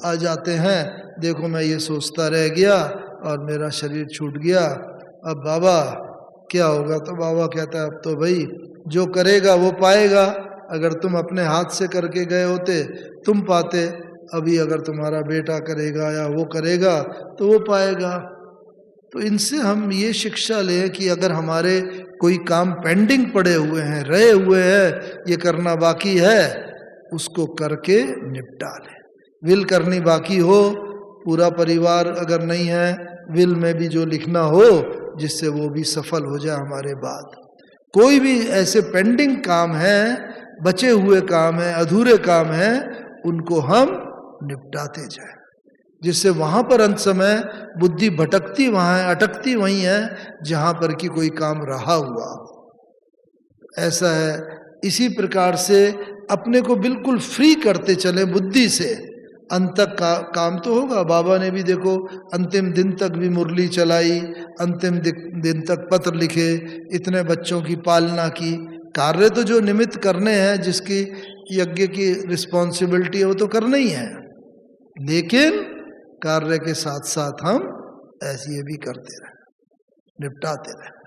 आ जाते हैं, देखो मैं ये सोचता रह गया और मेरा शरीर छूट गया, अब बाबा क्या होगा? तो बाबा कहता है, अब तो भाई जो करेगा वो पाएगा, अगर तुम अपने हाथ से करके गए होते तुम पाते, अभी अगर तुम्हारा बेटा करेगा या वो करेगा तो वो पाएगा। तो इनसे हम ये शिक्षा लें कि अगर हमारे कोई काम पेंडिंग पड़े हुए हैं, रहे हुए हैं, ये करना बाकी है, उसको करके निपटा लें। विल करनी बाकी हो, पूरा परिवार अगर नहीं है, विल में भी जो लिखना हो, जिससे वो भी सफल हो जाए हमारे बाद। कोई भी ऐसे पेंडिंग काम है, बचे हुए काम है, अधूरे काम है, उनको हम निपटाते जाए, जिससे वहां पर अंत समय बुद्धि भटकती वहां है, अटकती वहीं है जहां पर कि कोई काम रहा हुआ। ऐसा है। इसी प्रकार से अपने को बिल्कुल फ्री करते चले बुद्धि से, अंत तक का काम तो होगा। बाबा ने भी देखो अंतिम दिन तक भी मुरली चलाई, अंतिम दिन तक पत्र लिखे, इतने बच्चों की पालना की। कार्य तो जो निमित्त करने हैं, जिसकी यज्ञ की रिस्पॉन्सिबिलिटी है, वो तो करना ही है, लेकिन कार्य के साथ साथ हम ऐसे ये भी करते रहे, निपटाते रहे।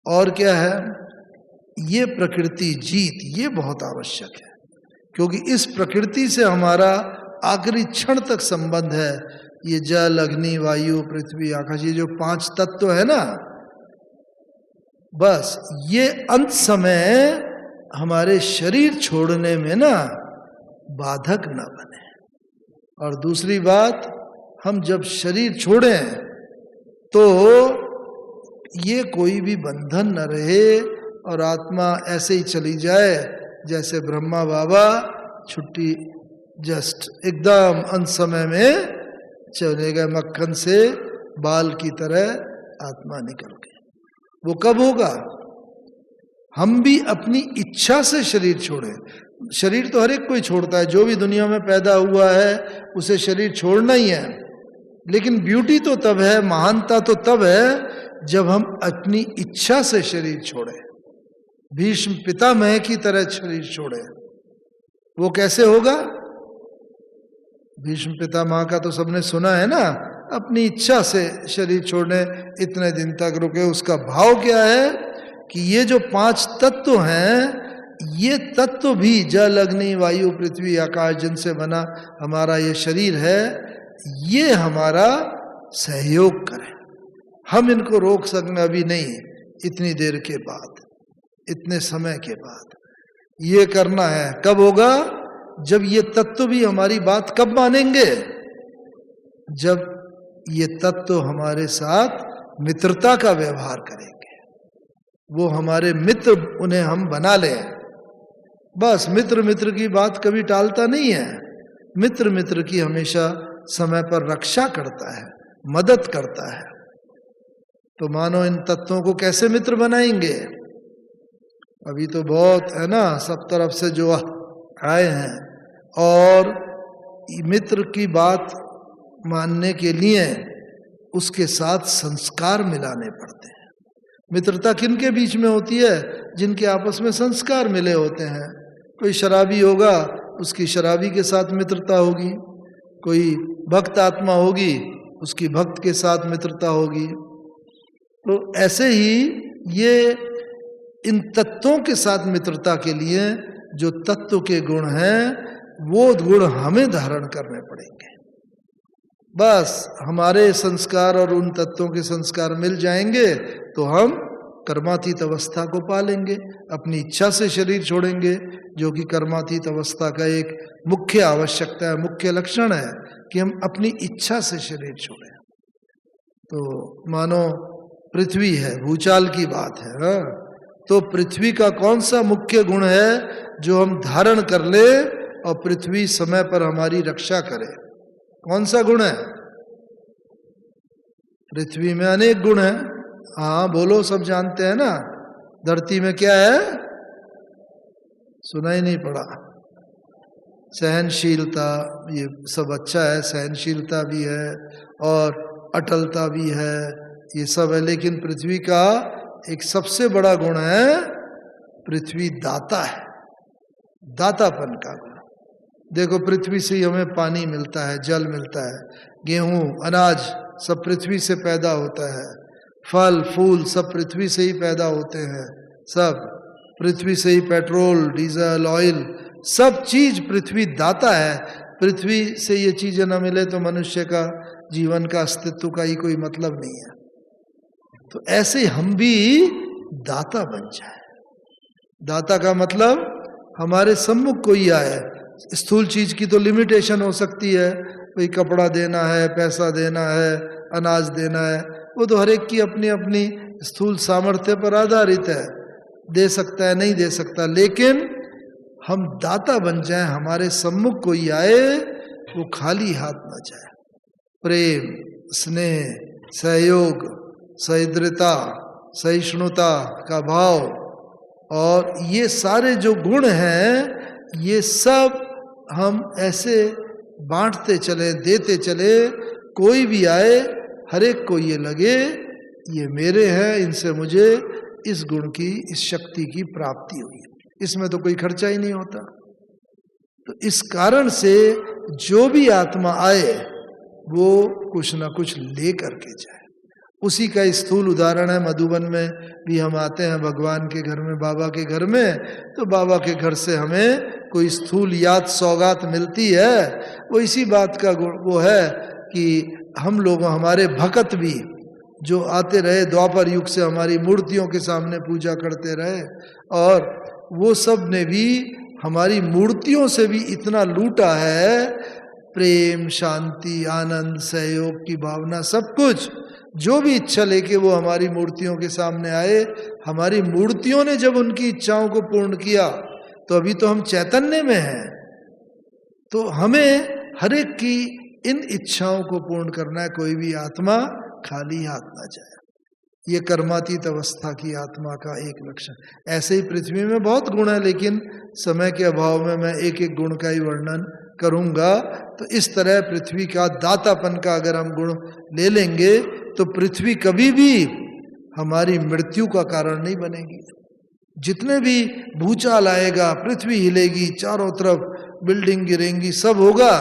और क्या है, ये प्रकृति जीत, ये बहुत आवश्यक है, क्योंकि इस प्रकृति से हमारा आखिरी क्षण तक संबंध है। ये जल, अग्नि, वायु, पृथ्वी, आकाश, ये जो 5 तत्व है ना, बस ये अंत समय हमारे शरीर छोड़ने में ना बाधक न बने। और दूसरी बात, हम जब शरीर छोड़ें तो ये कोई भी बंधन न रहे, और आत्मा ऐसे ही चली जाए जैसे ब्रह्मा बाबा छुट्टी जस्ट एकदम अंत समय में चले गए, मक्खन से बाल की तरह आत्मा निकल गई। वो कब होगा? हम भी अपनी इच्छा से शरीर छोड़े। शरीर तो हर एक कोई छोड़ता है, जो भी दुनिया में पैदा हुआ है उसे शरीर छोड़ना ही है, लेकिन ब्यूटी तो तब है, महानता तो तब है जब हम अपनी इच्छा से शरीर छोड़े, भीष्म पितामह की तरह शरीर छोड़े। वो कैसे होगा? भीष्म पितामह का तो सबने सुना है ना, अपनी इच्छा से शरीर छोड़ने इतने दिन तक रुके। उसका भाव क्या है कि ये जो 5 तत्व हैं, ये तत्व भी जल, अग्नि, वायु, पृथ्वी, आकाश जिनसे बना हमारा ये शरीर है, ये हमारा सहयोग करें। हम इनको रोक सकना भी नहीं, इतनी देर के बाद, इतने समय के बाद ये करना है। कब होगा? जब ये तत्व भी हमारी बात कब मानेंगे? जब ये तत्व हमारे साथ मित्रता का व्यवहार करेंगे, वो हमारे मित्र, उन्हें हम बना लें। बस मित्र मित्र की बात कभी टालता नहीं है। मित्र मित्र की हमेशा समय पर रक्षा करता है, मदद करता है। तो मानो इन तत्वों को कैसे मित्र बनाएंगे? अभी तो बहुत है ना, सब तरफ से जो आए हैं, और मित्र की बात मानने के लिए उसके साथ संस्कार मिलाने पड़ते हैं। मित्रता किन के बीच में होती है? जिनके आपस में संस्कार मिले होते हैं। कोई शराबी होगा, उसकी शराबी के साथ मित्रता होगी। कोई भक्त आत्मा होगी, उसकी भक्त के साथ मित्रता होगी। तो ऐसे ही ये इन तत्वों के साथ मित्रता के लिए जो तत्व के गुण हैं, वो गुण हमें धारण करने पड़ेंगे। बस हमारे संस्कार और उन तत्वों के संस्कार मिल जाएंगे तो हम कर्मातीत अवस्था को पालेंगे। अपनी इच्छा से शरीर छोड़ेंगे, जो कि कर्मातीत अवस्था का एक मुख्य आवश्यकता है, मुख्य लक्षण है कि हम अपनी इच्छा से शरीर छोड़ें। तो मानो पृथ्वी है, भूचाल की बात है, हाँ? तो पृथ्वी का कौन सा मुख्य गुण है जो हम धारण कर ले और पृथ्वी समय पर हमारी रक्षा करे? कौन सा गुण है? पृथ्वी में अनेक गुण हैं। हाँ बोलो, सब जानते हैं ना। धरती में क्या है? सुना ही नहीं पड़ा। सहनशीलता, ये सब अच्छा है, सहनशीलता भी है और अटलता भी है, ये सब है। लेकिन पृथ्वी का एक सबसे बड़ा गुण है, पृथ्वी दाता है, दातापन का गुण। देखो पृथ्वी से ही हमें पानी मिलता है, जल मिलता है, गेहूं, अनाज सब पृथ्वी से पैदा होता है, फल फूल सब पृथ्वी से ही पैदा होते हैं, सब पृथ्वी से ही पेट्रोल, डीजल, ऑयल, सब चीज पृथ्वी दाता है। पृथ्वी से ये चीजें न मिले तो मनुष्य का जीवन का अस्तित्व का ही कोई मतलब नहीं है। तो ऐसे हम भी दाता बन जाए। दाता का मतलब हमारे सम्मुख कोई आए। स्थूल चीज की तो लिमिटेशन हो सकती है, कोई कपड़ा देना है, पैसा देना है, अनाज देना है, वो तो हर एक की अपनी अपनी स्थूल सामर्थ्य पर आधारित है, दे सकता है, नहीं दे सकता। लेकिन हम दाता बन जाए, हमारे सम्मुख कोई आए वो खाली हाथ न जाए। प्रेम, स्नेह, सहयोग, सहिष्णुता, सहिष्णुता का भाव, और ये सारे जो गुण हैं, ये सब हम ऐसे बांटते चले, देते चले। कोई भी आए, हर एक को ये लगे ये मेरे हैं, इनसे मुझे इस गुण की, इस शक्ति की प्राप्ति हुई। इसमें तो कोई खर्चा ही नहीं होता। तो इस कारण से जो भी आत्मा आए वो कुछ ना कुछ ले करके जाए। उसी का स्थूल उदाहरण है, मधुबन में भी हम आते हैं भगवान के घर में, बाबा के घर में, तो बाबा के घर से हमें कोई स्थूल याद सौगात मिलती है। वो इसी बात का वो है कि हम लोग, हमारे भक्त भी जो आते रहे द्वापर युग से, हमारी मूर्तियों के सामने पूजा करते रहे, और वो सब ने भी हमारी मूर्तियों से भी इतना लूटा है, प्रेम, शांति, आनंद, सहयोग की भावना, सब कुछ। जो भी इच्छा लेके वो हमारी मूर्तियों के सामने आए, हमारी मूर्तियों ने जब उनकी इच्छाओं को पूर्ण किया, तो अभी तो हम चैतन्य में हैं, तो हमें हर एक की इन इच्छाओं को पूर्ण करना है। कोई भी आत्मा खाली हाथ ना जाए। ये कर्मातीत अवस्था की आत्मा का एक लक्षण। ऐसे ही पृथ्वी में बहुत गुण है, लेकिन समय के अभाव में मैं एक एक गुण का ही वर्णन करूँगा। तो इस तरह पृथ्वी का दातापन का अगर हम गुण ले लेंगे तो पृथ्वी कभी भी हमारी मृत्यु का कारण नहीं बनेगी। जितने भी भूचाल आएगा, पृथ्वी हिलेगी, चारों तरफ बिल्डिंग गिरेंगी, सब होगा,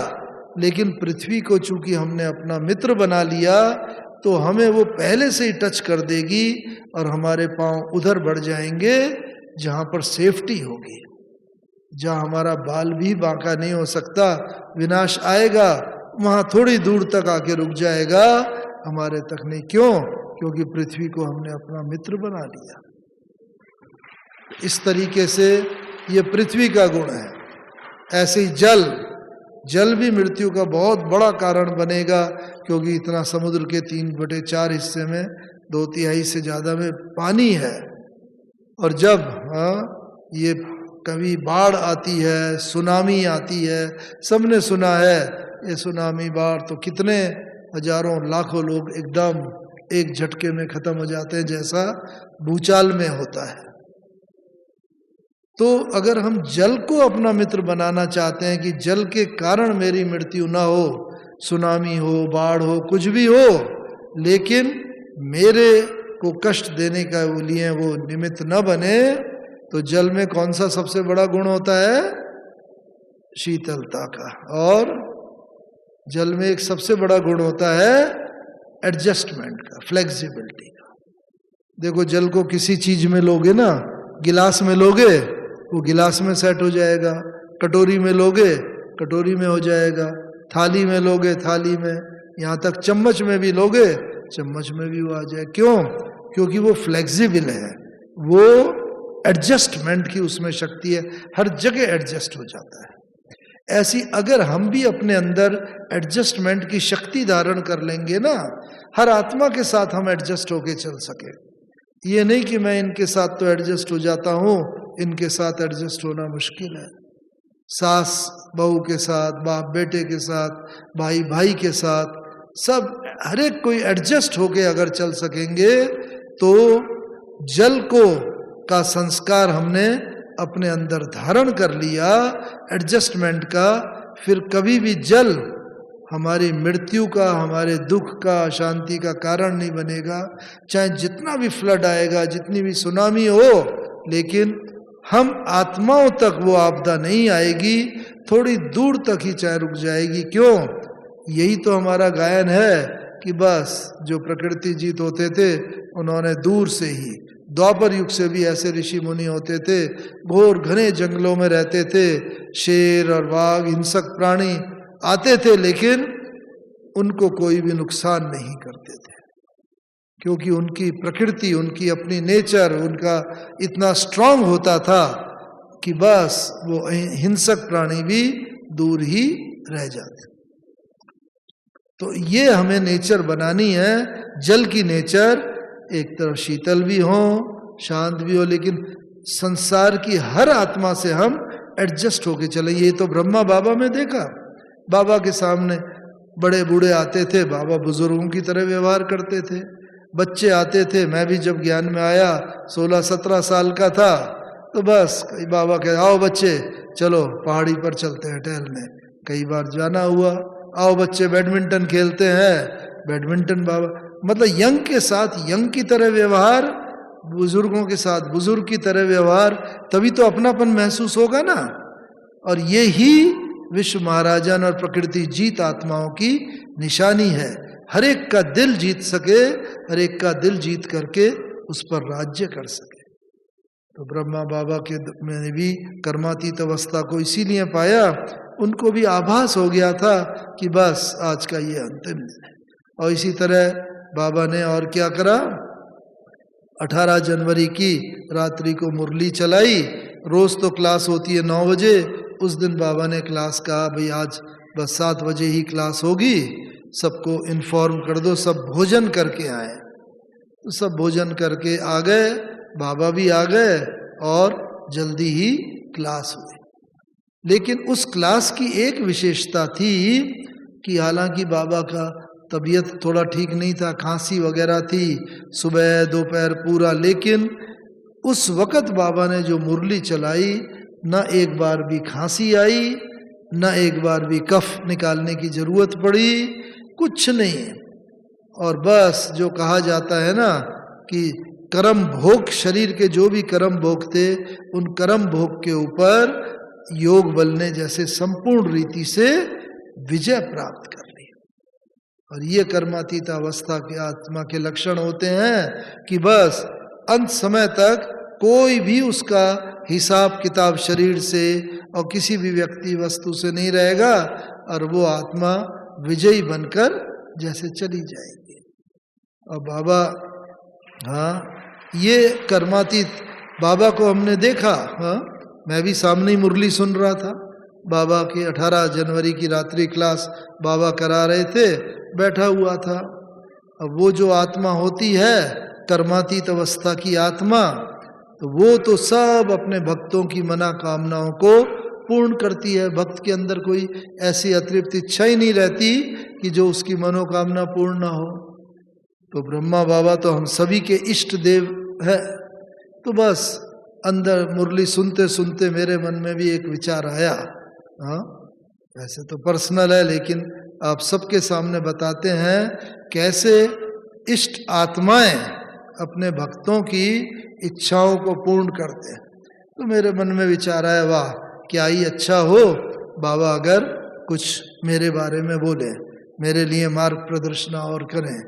लेकिन पृथ्वी को चूंकि हमने अपना मित्र बना लिया तो हमें वो पहले से ही टच कर देगी और हमारे पांव उधर बढ़ जाएंगे जहां पर सेफ्टी होगी, जहां हमारा बाल भी बांका नहीं हो सकता। विनाश आएगा वहां थोड़ी दूर तक आके रुक जाएगा, हमारे तक नहीं। क्यों? क्योंकि पृथ्वी को हमने अपना मित्र बना लिया। इस तरीके से ये पृथ्वी का गुण है। ऐसे ही जल भी मृत्यु का बहुत बड़ा कारण बनेगा, क्योंकि इतना समुद्र के 3/4 हिस्से में 2/3 से ज्यादा में पानी है। और जब ये कभी बाढ़ आती है, सुनामी आती है, सबने सुना है ये सुनामी बाढ़, तो कितने हजारों लाखों लोग एकदम एक झटके में खत्म हो जाते हैं, जैसा भूचाल में होता है। तो अगर हम जल को अपना मित्र बनाना चाहते हैं कि जल के कारण मेरी मृत्यु ना हो, सुनामी हो, बाढ़ हो, कुछ भी हो, लेकिन मेरे को कष्ट देने का लिए वो निमित्त न बने, तो जल में कौन सा सबसे बड़ा गुण होता है? शीतलता का। और जल में एक सबसे बड़ा गुण होता है एडजस्टमेंट का, फ्लेक्सिबिलिटी का। देखो जल को किसी चीज में लोगे ना, गिलास में लोगे वो गिलास में सेट हो जाएगा, कटोरी में लोगे कटोरी में हो जाएगा, थाली में लोगे थाली में, यहाँ तक चम्मच में भी लोगे चम्मच में भी वो आ जाए। क्यों? क्योंकि वो फ्लेक्सिबल है, वो एडजस्टमेंट की उसमें शक्ति है, हर जगह एडजस्ट हो जाता है। ऐसी अगर हम भी अपने अंदर एडजस्टमेंट की शक्ति धारण कर लेंगे ना, हर आत्मा के साथ हम एडजस्ट होके चल सके। ये नहीं कि मैं इनके साथ तो एडजस्ट हो जाता हूँ, इनके साथ एडजस्ट होना मुश्किल है। सास बहू के साथ, बाप बेटे के साथ, भाई भाई के साथ, सब हर एक कोई एडजस्ट होके अगर चल सकेंगे तो जल को का संस्कार हमने अपने अंदर धारण कर लिया एडजस्टमेंट का, फिर कभी भी जल हमारी मृत्यु का, हमारे दुख का, अशांति का कारण नहीं बनेगा। चाहे जितना भी फ्लड आएगा, जितनी भी सुनामी हो, लेकिन हम आत्माओं तक वो आपदा नहीं आएगी, थोड़ी दूर तक ही चाहे रुक जाएगी। क्यों? यही तो हमारा गायन है कि बस जो प्रकृति जीत होते थे उन्होंने दूर से ही, द्वापर युग से भी ऐसे ऋषि मुनि होते थे, घोर घने जंगलों में रहते थे, शेर और बाघ हिंसक प्राणी आते थे, लेकिन उनको कोई भी नुकसान नहीं करते थे, क्योंकि उनकी प्रकृति, उनकी अपनी नेचर, उनका इतना स्ट्रांग होता था कि बस वो हिंसक प्राणी भी दूर ही रह जाते। तो ये हमें नेचर बनानी है, जल की नेचर, एक तरफ शीतल भी हो, शांत भी हो, लेकिन संसार की हर आत्मा से हम एडजस्ट होके चले। ये तो ब्रह्मा बाबा में देखा, बाबा के सामने बड़े बूढ़े आते थे, बाबा बुजुर्गों की तरह व्यवहार करते थे। बच्चे आते थे, मैं भी जब ज्ञान में आया 16-17 साल का था, तो बस कई बाबा कहे आओ बच्चे चलो पहाड़ी पर चलते हैं टहलने, कई बार जाना हुआ। आओ बच्चे बैडमिंटन खेलते हैं, बैडमिंटन बाबा, मतलब यंग के साथ यंग की तरह व्यवहार, बुजुर्गों के साथ बुजुर्ग की तरह व्यवहार, तभी तो अपनापन महसूस होगा ना। और ये ही विश्व महाराजन और प्रकृति जीत आत्माओं की निशानी है। हर एक का दिल जीत सके, हर एक का दिल जीत करके उस पर राज्य कर सके। तो ब्रह्मा बाबा के में भी कर्मातीत अवस्था को इसीलिए पाया, उनको भी आभास हो गया था कि बस आज का ये अंतिम दिन है। और इसी तरह बाबा ने और क्या करा, 18 जनवरी की रात्रि को मुरली चलाई। रोज तो क्लास होती है 9 बजे, उस दिन बाबा ने क्लास कहा भाई आज बस 7 बजे ही क्लास होगी, सबको इन्फॉर्म कर दो, सब भोजन करके आए। तो सब भोजन करके आ गए, बाबा भी आ गए और जल्दी ही क्लास हुई। लेकिन उस क्लास की एक विशेषता थी कि हालांकि बाबा का तबीयत थोड़ा ठीक नहीं था, खांसी वगैरह थी सुबह दोपहर पूरा, लेकिन उस वक़्त बाबा ने जो मुरली चलाई, न एक बार भी खांसी आई, न एक बार भी कफ निकालने की जरूरत पड़ी, कुछ नहीं। और बस जो कहा जाता है ना कि कर्म भोग, शरीर के जो भी कर्म भोग थे उन कर्म भोग के ऊपर योग बल ने जैसे संपूर्ण रीति से विजय प्राप्त कर ली। और ये कर्मातीत अवस्था के आत्मा के लक्षण होते हैं कि बस अंत समय तक कोई भी उसका हिसाब किताब शरीर से और किसी भी व्यक्ति वस्तु से नहीं रहेगा, और वो आत्मा विजयी बनकर जैसे चली जाएगी। और बाबा, हाँ, ये कर्मातीत बाबा को हमने देखा। हाँ, मैं भी सामने ही मुरली सुन रहा था, बाबा की 18 जनवरी की रात्रि क्लास बाबा करा रहे थे, बैठा हुआ था। अब वो जो आत्मा होती है कर्मातीत अवस्था की आत्मा, तो वो तो सब अपने भक्तों की मनोकामनाओं को पूर्ण करती है। भक्त के अंदर कोई ऐसी अतिरिक्त इच्छा ही नहीं रहती कि जो उसकी मनोकामना पूर्ण ना हो। तो ब्रह्मा बाबा तो हम सभी के इष्ट देव है। तो बस अंदर मुरली सुनते सुनते मेरे मन में भी एक विचार आया। हाँ, वैसे तो पर्सनल है, लेकिन आप सबके सामने बताते हैं कैसे इष्ट आत्माएं अपने भक्तों की इच्छाओं को पूर्ण करते हैं। तो मेरे मन में विचार आया, वाह, क्या ही अच्छा हो बाबा अगर कुछ मेरे बारे में बोले, मेरे लिए मार्ग प्रदर्शन और करें,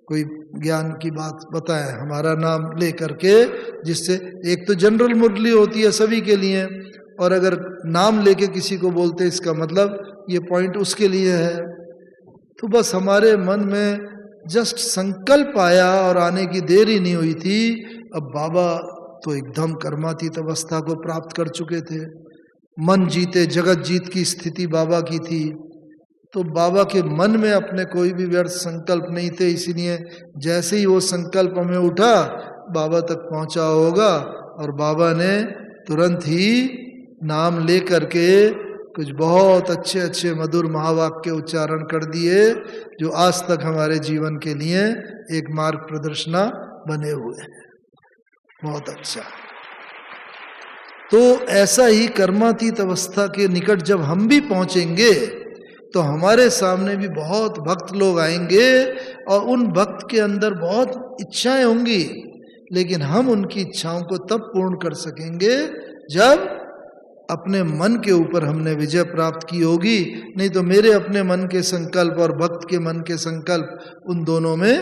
कोई ज्ञान की बात बताएं हमारा नाम ले करके, जिससे एक तो जनरल मुरली होती है सभी के लिए, और अगर नाम लेके किसी को बोलते इसका मतलब ये पॉइंट उसके लिए है। तो बस हमारे मन में जस्ट संकल्प आया और आने की देर ही नहीं हुई थी। अब बाबा तो एकदम कर्मातीत अवस्था को प्राप्त कर चुके थे, मन जीते जगत जीत की स्थिति बाबा की थी। तो बाबा के मन में अपने कोई भी व्यर्थ संकल्प नहीं थे, इसीलिए जैसे ही वो संकल्प हमें उठा बाबा तक पहुंचा होगा, और बाबा ने तुरंत ही नाम ले करके कुछ बहुत अच्छे अच्छे मधुर महावाक्य उच्चारण कर दिए, जो आज तक हमारे जीवन के लिए एक मार्ग प्रदर्शना बने हुए हैं। बहुत अच्छा। तो ऐसा ही कर्मातीत अवस्था के निकट जब हम भी पहुंचेंगे तो हमारे सामने भी बहुत भक्त लोग आएंगे, और उन भक्त के अंदर बहुत इच्छाएं होंगी, लेकिन हम उनकी इच्छाओं को तब पूर्ण कर सकेंगे जब अपने मन के ऊपर हमने विजय प्राप्त की होगी। नहीं तो मेरे अपने मन के संकल्प और भक्त के मन के संकल्प, उन दोनों में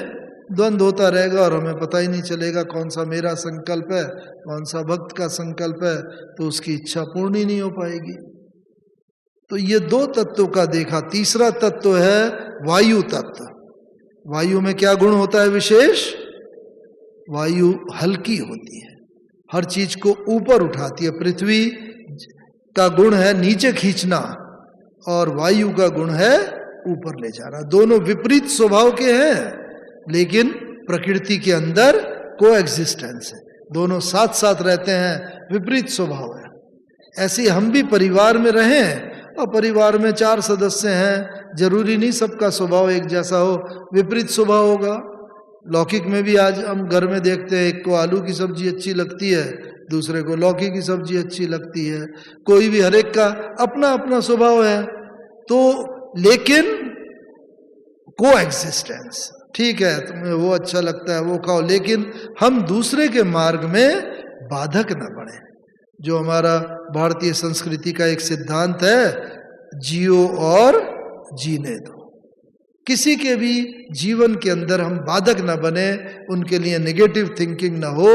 द्वंद्व होता रहेगा, और हमें पता ही नहीं चलेगा कौन सा मेरा संकल्प है, कौन सा भक्त का संकल्प है, तो उसकी इच्छा पूर्ण ही नहीं हो पाएगी। तो ये दो तत्वों का देखा। तीसरा तत्व है वायु तत्व। वायु में क्या गुण होता है विशेष? वायु हल्की होती है, हर चीज को ऊपर उठाती है। पृथ्वी का गुण है नीचे खींचना, और वायु का गुण है ऊपर ले जाना। दोनों विपरीत स्वभाव के हैं, लेकिन प्रकृति के अंदर कोएग्जिस्टेंस है, दोनों साथ साथ रहते हैं, विपरीत स्वभाव है। ऐसे हम भी परिवार में रहें, और परिवार में 4 सदस्य हैं, जरूरी नहीं सबका स्वभाव एक जैसा हो, विपरीत स्वभाव होगा। लौकिक में भी आज हम घर में देखते हैं, एक को आलू की सब्जी अच्छी लगती है, दूसरे को लौकी की सब्जी अच्छी लगती है। कोई भी, हर एक का अपना अपना स्वभाव है। तो लेकिन कोएग्जिस्टेंस, ठीक है, तुम्हें वो अच्छा लगता है वो खाओ, लेकिन हम दूसरे के मार्ग में बाधक न बने। जो हमारा भारतीय संस्कृति का एक सिद्धांत है, जियो और जीने दो। किसी के भी जीवन के अंदर हम बाधक न बने, उनके लिए नेगेटिव थिंकिंग न हो,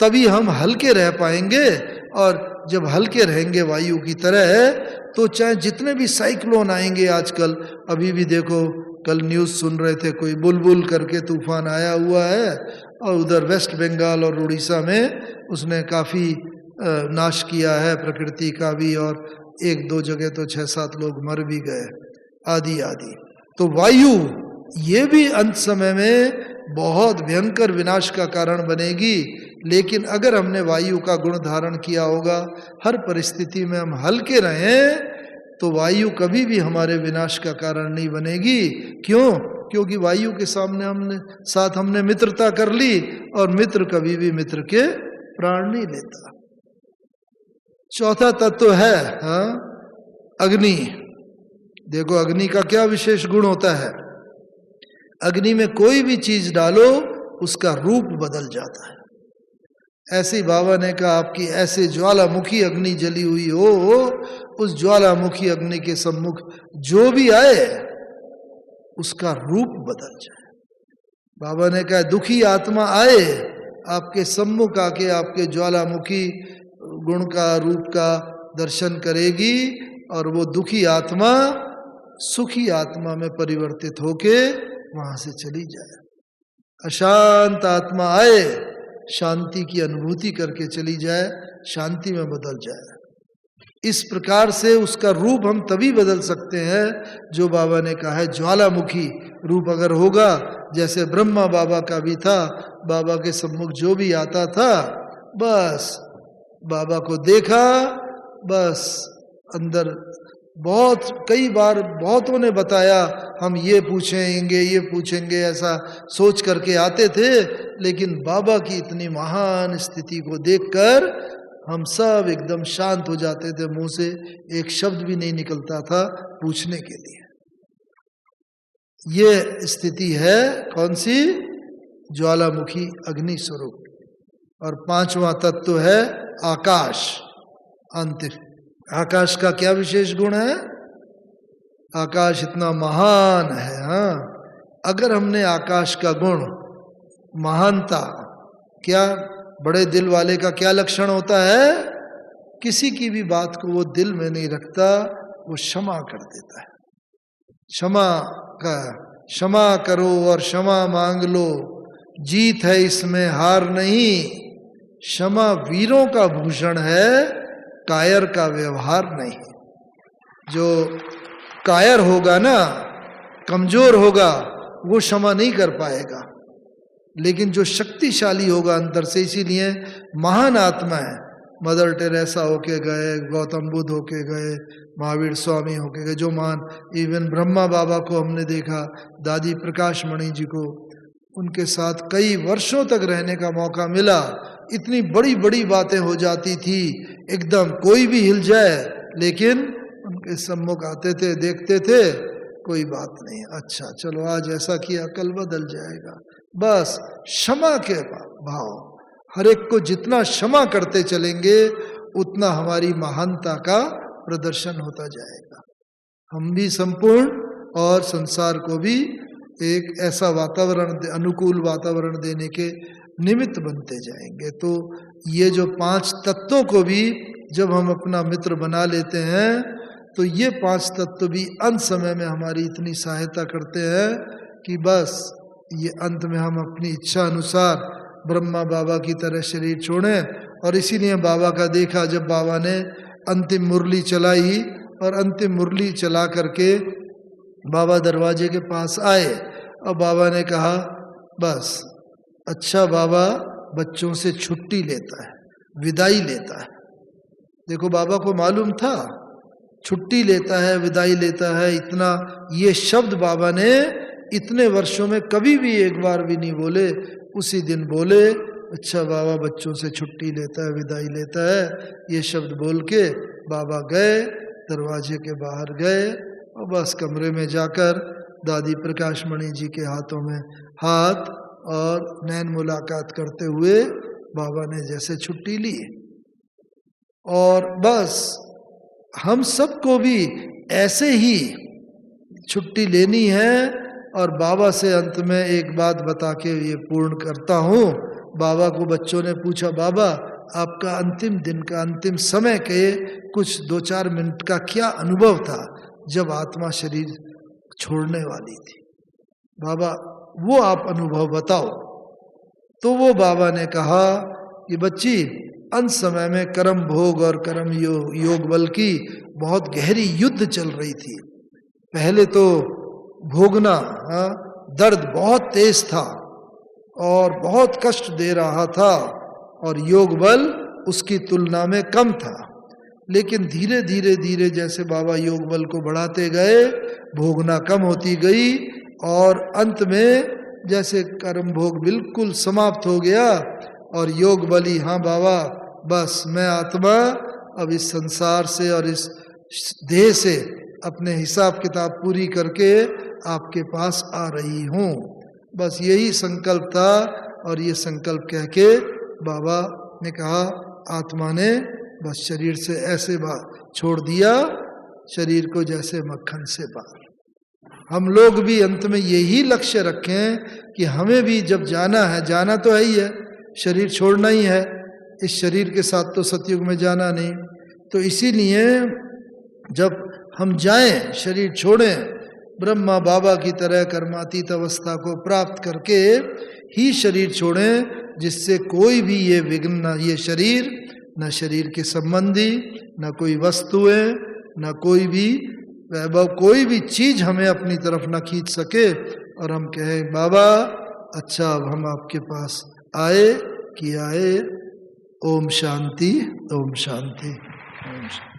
तभी हम हल्के रह पाएंगे। और जब हल्के रहेंगे वायु की तरह, तो चाहे जितने भी साइक्लोन आएंगे, आजकल अभी भी देखो, कल न्यूज़ सुन रहे थे, कोई बुलबुल करके तूफान आया हुआ है, और उधर वेस्ट बंगाल और उड़ीसा में उसने काफ़ी नाश किया है प्रकृति का भी, और 1-2 जगह तो 6-7 लोग मर भी गए, आदि आदि। तो वायु ये भी अंत समय में बहुत भयंकर विनाश का कारण बनेगी। लेकिन अगर हमने वायु का गुण धारण किया होगा, हर परिस्थिति में हम हल्के रहें, तो वायु कभी भी हमारे विनाश का कारण नहीं बनेगी। क्यों? क्योंकि वायु के सामने साथ हमने मित्रता कर ली, और मित्र कभी भी मित्र के प्राण नहीं लेता। चौथा तत्व है, हाँ, अग्नि, देखो अग्नि का क्या विशेष गुण होता है, अग्नि में कोई भी चीज डालो उसका रूप बदल जाता है। ऐसे ही बाबा ने कहा आपकी ऐसे ज्वालामुखी अग्नि जली हुई हो, उस ज्वालामुखी अग्नि के सम्मुख जो भी आए उसका रूप बदल जाए। बाबा ने कहा दुखी आत्मा आए आपके सम्मुख आके आपके ज्वालामुखी गुण का रूप का दर्शन करेगी और वो दुखी आत्मा सुखी आत्मा में परिवर्तित होके वहां से चली जाए। अशांत आत्मा आए शांति की अनुभूति करके चली जाए, शांति में बदल जाए। इस प्रकार से उसका रूप हम तभी बदल सकते हैं जो बाबा ने कहा है ज्वालामुखी रूप अगर होगा, जैसे ब्रह्मा बाबा का भी था, बाबा के सम्मुख जो भी आता था बस बाबा को देखा, बस अंदर बहुत कई बार बहुतों ने बताया हम ये पूछेंगे ऐसा सोच करके आते थे, लेकिन बाबा की इतनी महान स्थिति को देखकर हम सब एकदम शांत हो जाते थे, मुंह से एक शब्द भी नहीं निकलता था पूछने के लिए। ये स्थिति है कौन सी, ज्वालामुखी अग्नि स्वरूप। और पांचवा तत्व है आकाश, अंतर। आकाश का क्या विशेष गुण है, आकाश इतना महान है। हाँ, अगर हमने आकाश का गुण महानता, क्या बड़े दिल वाले का क्या लक्षण होता है, किसी की भी बात को वो दिल में नहीं रखता, वो क्षमा कर देता है। क्षमा करो और क्षमा मांग लो, जीत है इसमें हार नहीं। क्षमा वीरों का भूषण है, कायर का व्यवहार नहीं। जो कायर होगा ना, कमजोर होगा, वो क्षमा नहीं कर पाएगा, लेकिन जो शक्तिशाली होगा अंदर से, इसीलिए महान आत्मा है, मदर टेरेसा होके गए, गौतम बुद्ध होके गए, महावीर स्वामी होके गए, जो महान, इवन ब्रह्मा बाबा को हमने देखा, दादी प्रकाश मणि जी को, उनके साथ कई वर्षों तक रहने का मौका मिला। इतनी बड़ी बड़ी बातें हो जाती थी, एकदम कोई भी हिल जाए, लेकिन उनके सम्मुख आते थे, देखते थे, कोई बात नहीं, अच्छा चलो आज ऐसा किया कल बदल जाएगा। बस क्षमा के भाव, हर एक को जितना क्षमा करते चलेंगे उतना हमारी महानता का प्रदर्शन होता जाएगा। हम भी संपूर्ण और संसार को भी एक ऐसा वातावरण, अनुकूल वातावरण देने के निमित्त बनते जाएंगे। तो ये जो पांच तत्वों को भी जब हम अपना मित्र बना लेते हैं, तो ये पांच तत्व भी अंत समय में हमारी इतनी सहायता करते हैं कि बस ये अंत में हम अपनी इच्छा अनुसार ब्रह्मा बाबा की तरह शरीर छोड़ें। और इसीलिए बाबा का देखा, जब बाबा ने अंतिम मुरली चलाई और अंतिम मुरली चला करके बाबा दरवाजे के पास आए और बाबा ने कहा बस अच्छा बाबा बच्चों से छुट्टी लेता है, विदाई लेता है। देखो बाबा को मालूम था छुट्टी लेता है, विदाई लेता है, इतना ये शब्द बाबा ने इतने वर्षों में कभी भी एक बार भी नहीं बोले, उसी दिन बोले अच्छा बाबा बच्चों से छुट्टी लेता है, विदाई लेता है। ये शब्द बोल के बाबा गए, दरवाजे के बाहर गए और बस कमरे में जाकर दादी प्रकाश मणि जी के हाथों में हाथ और नैन मुलाकात करते हुए बाबा ने जैसे छुट्टी ली। और बस हम सबको भी ऐसे ही छुट्टी लेनी है। और बाबा से अंत में एक बात बता के ये पूर्ण करता हूँ। बाबा को बच्चों ने पूछा बाबा आपका अंतिम दिन का, अंतिम समय के कुछ 2-4 मिनट का क्या अनुभव था जब आत्मा शरीर छोड़ने वाली थी, बाबा वो आप अनुभव बताओ। तो वो बाबा ने कहा कि बच्ची अंत समय में कर्म भोग और कर्म योग बल की बहुत गहरी युद्ध चल रही थी। पहले तो भोगना, दर्द बहुत तेज था और बहुत कष्ट दे रहा था और योग बल उसकी तुलना में कम था। लेकिन धीरे धीरे धीरे जैसे बाबा योग बल को बढ़ाते गए, भोगना कम होती गई और अंत में जैसे कर्म भोग बिल्कुल समाप्त हो गया और योग बली, हाँ बाबा बस मैं आत्मा अब इस संसार से और इस देह से अपने हिसाब किताब पूरी करके आपके पास आ रही हूँ। बस यही संकल्प था। और ये संकल्प कह के बाबा ने कहा, आत्मा ने बस शरीर से ऐसे छोड़ दिया, शरीर को जैसे मक्खन से बाहर। हम लोग भी अंत में यही लक्ष्य रखें कि हमें भी जब जाना है, जाना तो है ही है, शरीर छोड़ना ही है, इस शरीर के साथ तो सतयुग में जाना नहीं। तो इसीलिए जब हम जाएं, शरीर छोड़ें, ब्रह्मा बाबा की तरह कर्मातीत अवस्था को प्राप्त करके ही शरीर छोड़ें, जिससे कोई भी ये विघ्न, न ये शरीर, न शरीर के संबंधी, न कोई वस्तुएं, न कोई भी वैभव, कोई भी चीज हमें अपनी तरफ न खींच सके और हम कहें बाबा अच्छा अब हम आपके पास आए कि आए। ओम शांति, ओम शांति, ओम शांति।